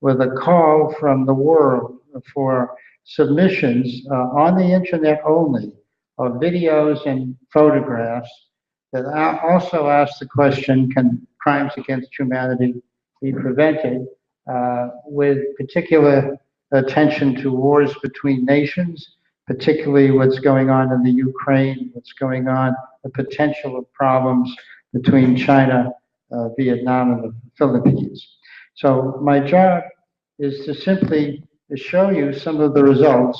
K: with a call from the world for submissions on the internet only of videos and photographs that also ask the question, can crimes against humanity be prevented, with particular attention to wars between nations, particularly what's going on in the Ukraine, what's going on, the potential of problems between China, Vietnam, and the Philippines. So my job is to simply show you some of the results.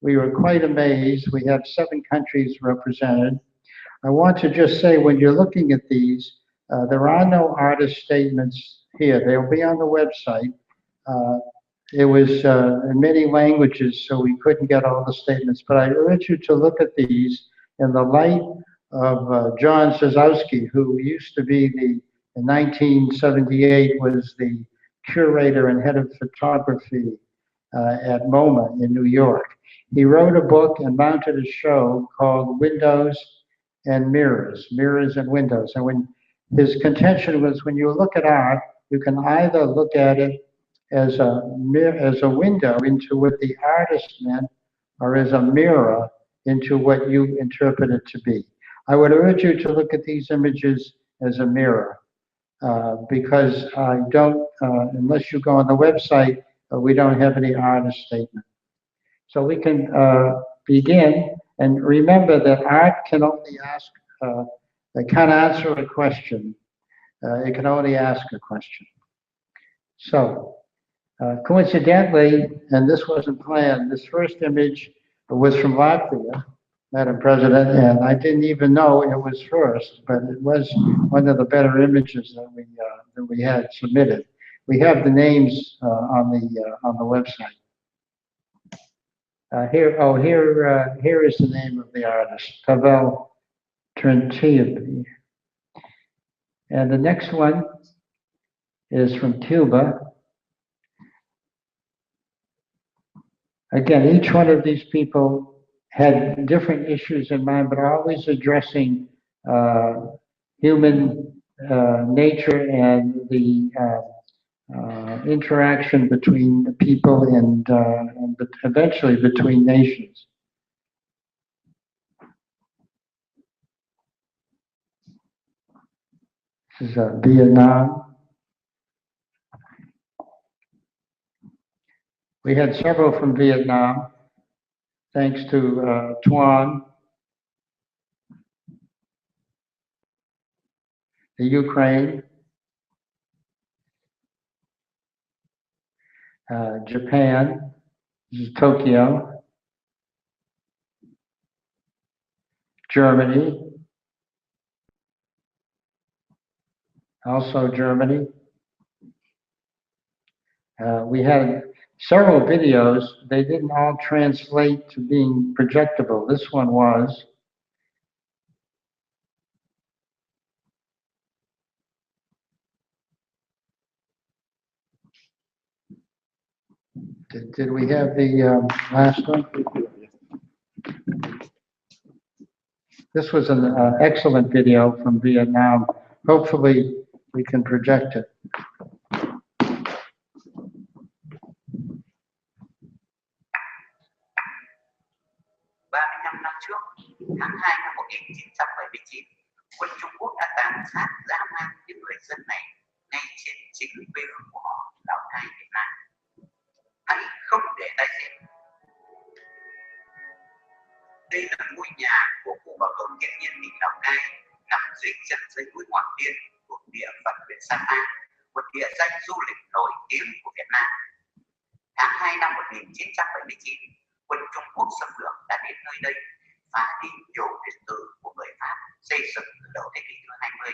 K: We were quite amazed. We have 7 countries represented. I want to just say, when you're looking at these, there are no artist statements here. They'll be on the website. It was in many languages, so we couldn't get all the statements, but I urge you to look at these in the light of John Sosowski, who used to be in 1978, was the curator and head of photography at MoMA in New York. He wrote a book and mounted a show called Windows and Mirrors, Mirrors and Windows. And when his contention was, when you look at art, you can either look at it as a window into what the artist meant, or as a mirror into what you interpret it to be. I would urge you to look at these images as a mirror, because I don't, unless you go on the website, we don't have any artist statement. So we can begin, and remember that art can only ask, it can't answer a question. It can only ask a question. So, coincidentally, and this wasn't planned, this first image was from Latvia, Madam President, and I didn't even know it was first, but it was one of the better images that we had submitted. We have the names on the website. Here is the name of the artist, Pavel Trentiev. And the next one is from Cuba. Again, each one of these people had different issues in mind, but always addressing human nature and the interaction between the people and eventually between nations. This is Vietnam. We had several from Vietnam, thanks to Tuan. the Ukraine, Japan, this is Tokyo, Germany, also Germany. We had several videos. They didn't all translate to being projectable. This one was. Did we have the last one? This was an excellent video from Vietnam. Hopefully, we can project it.
N: Năm trước, tháng 2 năm 1979, quân Trung Quốc đã tàn sát dã man những người dân này ngay trên chính quê hương của họ, Lào Cai, Việt Nam. Hãy không để tái diễn. Đây là ngôi nhà của khu bảo tồn thiên nhiên tỉnh Lào Cai, nằm dưới chân dãy núi Hoàng Liên thuộc địa phận huyện Sapa, một địa danh du lịch nổi tiếng của Việt Nam. Tháng 2 năm 1979, quân Trung Quốc xâm lược đã đến nơi đây, phá đi nhiều biệt thự của người Pháp xây dựng từ đầu thế kỷ thứ 20.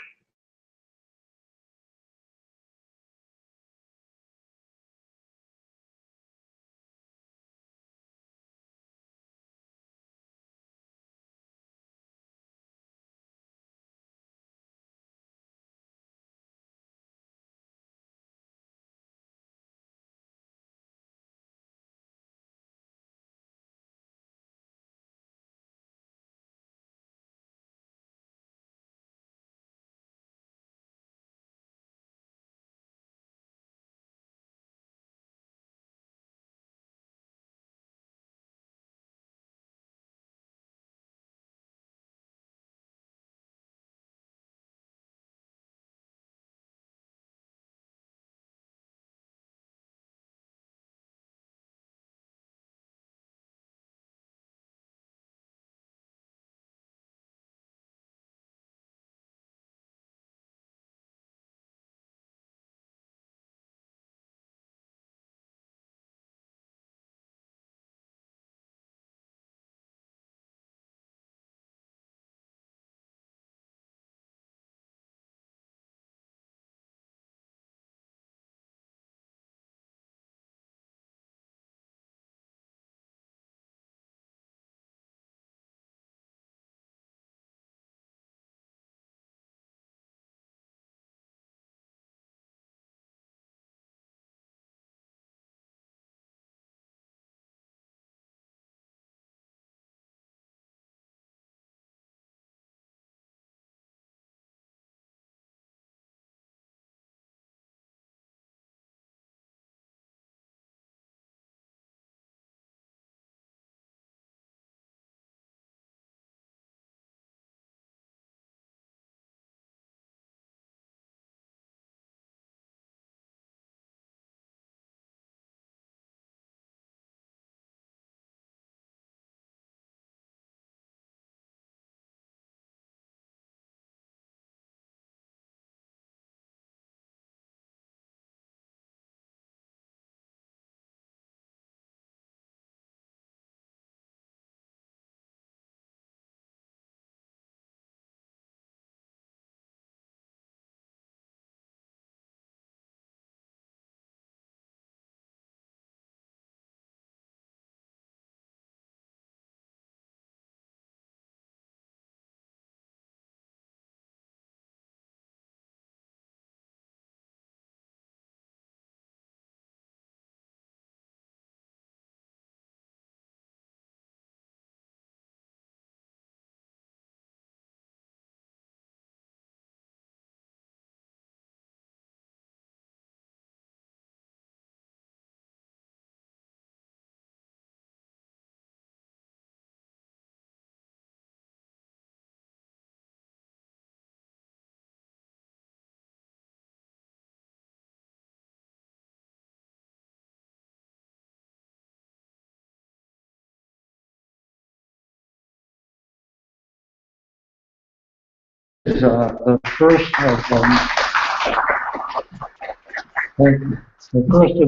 K: the first of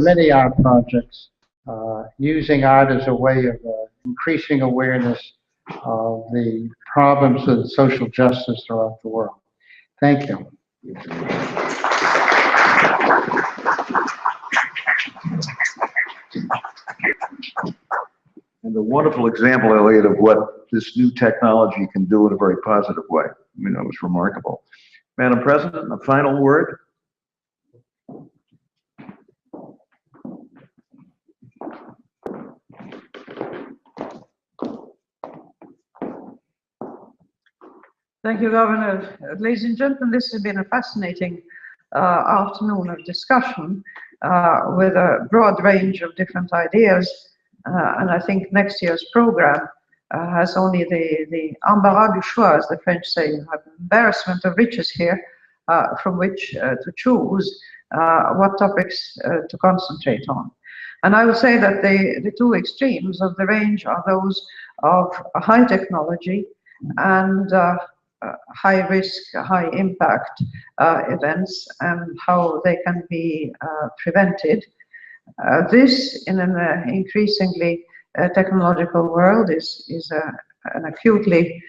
K: many art projects, using art as a way of increasing awareness of the problems of social justice throughout the world. Thank you.
A: And a wonderful example, Elliot, of what this new technology can do in a very positive way. I mean, it was remarkable. Madam President, a final word.
B: Thank you, Governor. Ladies and gentlemen, this has been a fascinating afternoon of discussion with a broad range of different ideas. And I think next year's program has only the embarras du choix, as the French say. You have embarrassment of riches here from which to choose what topics to concentrate on. And I would say that the two extremes of the range are those of high technology and high risk, high impact events and how they can be prevented. This, in an increasingly technological world, is an acutely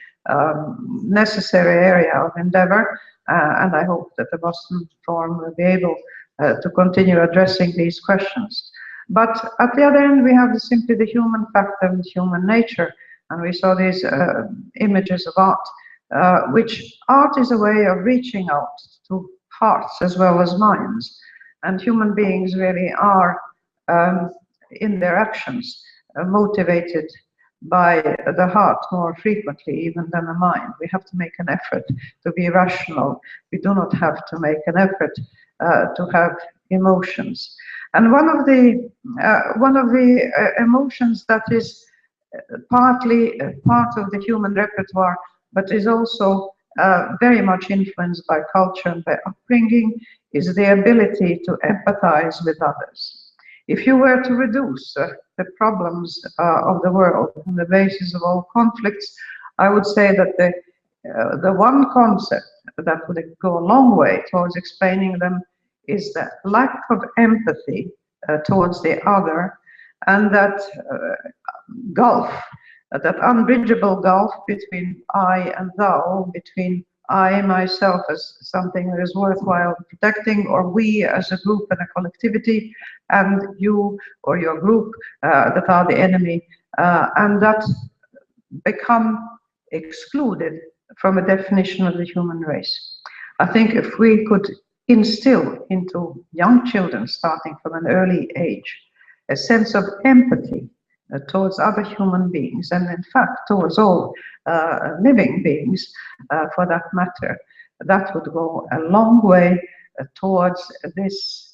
B: necessary area of endeavor, and I hope that the Boston Forum will be able to continue addressing these questions. But at the other end, we have simply the human factor and human nature, and we saw these images of art, which art is a way of reaching out to hearts as well as minds, and human beings really are in their actions motivated by the heart more frequently even than the mind. We have to make an effort to be rational. We do not have to make an effort to have emotions. And one of the emotions that is partly part of the human repertoire, but is also very much influenced by culture and by upbringing, is the ability to empathize with others. If you were to reduce the problems of the world on the basis of all conflicts, I would say that the one concept that would go a long way towards explaining them is the lack of empathy towards the other, and that gulf, that unbridgeable gulf between I and thou, between I myself as something that is worthwhile protecting, or we as a group and a collectivity, and you or your group that are the enemy, and that become excluded from a definition of the human race. I think if we could instill into young children, starting from an early age, a sense of empathy towards other human beings, and in fact towards all living beings for that matter, that would go a long way towards this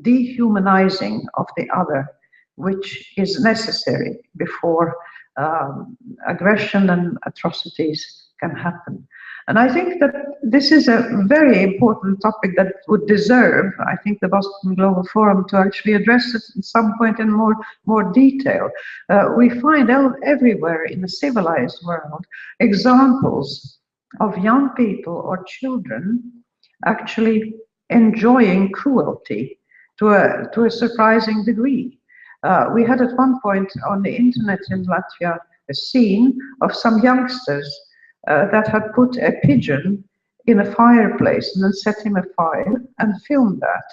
B: dehumanizing of the other, which is necessary before aggression and atrocities can happen. And I think that this is a very important topic that would deserve, I think, the Boston Global Forum to actually address it at some point in more detail. We find everywhere in the civilized world examples of young people or children actually enjoying cruelty to a surprising degree. We had at one point on the internet in Latvia a scene of some youngsters that had put a pigeon in a fireplace and then set him afire and filmed that.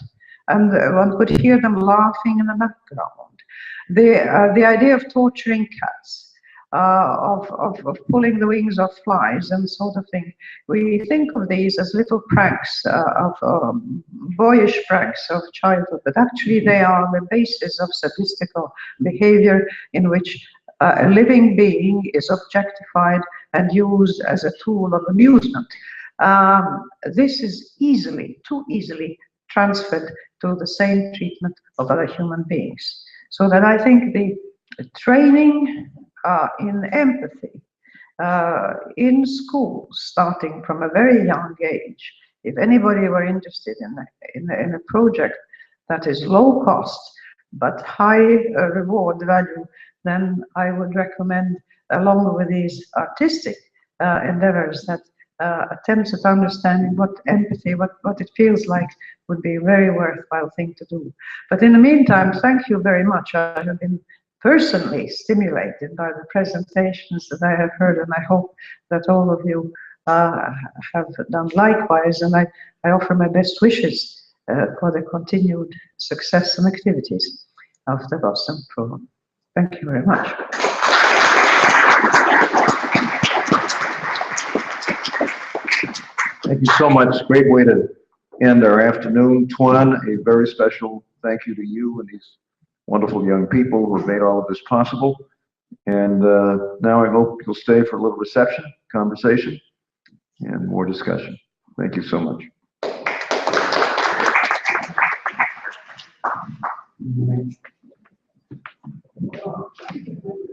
B: And one could hear them laughing in the background. The idea of torturing cats, of pulling the wings off flies and sort of thing. We think of these as little pranks, boyish pranks of childhood, but actually they are the basis of statistical behavior in which a living being is objectified and used as a tool of amusement. This is too easily transferred to the same treatment of other human beings. So that I think the training in empathy in schools, starting from a very young age, if anybody were interested in a project that is low cost but high reward value, then I would recommend, along with these artistic endeavors, that attempts at understanding what empathy, what it feels like would be a very worthwhile thing to do. But in the meantime, thank you very much. I have been personally stimulated by the presentations that I have heard, and I hope that all of you have done likewise, and I offer my best wishes for the continued success and activities of the Boston Forum. Thank you very much.
A: Thank you so much. Great way to end our afternoon. Tuan, a very special thank you to you and these wonderful young people who have made all of this possible. And now I hope you'll stay for a little reception, conversation, and more discussion. Thank you so much.
L: Thank you.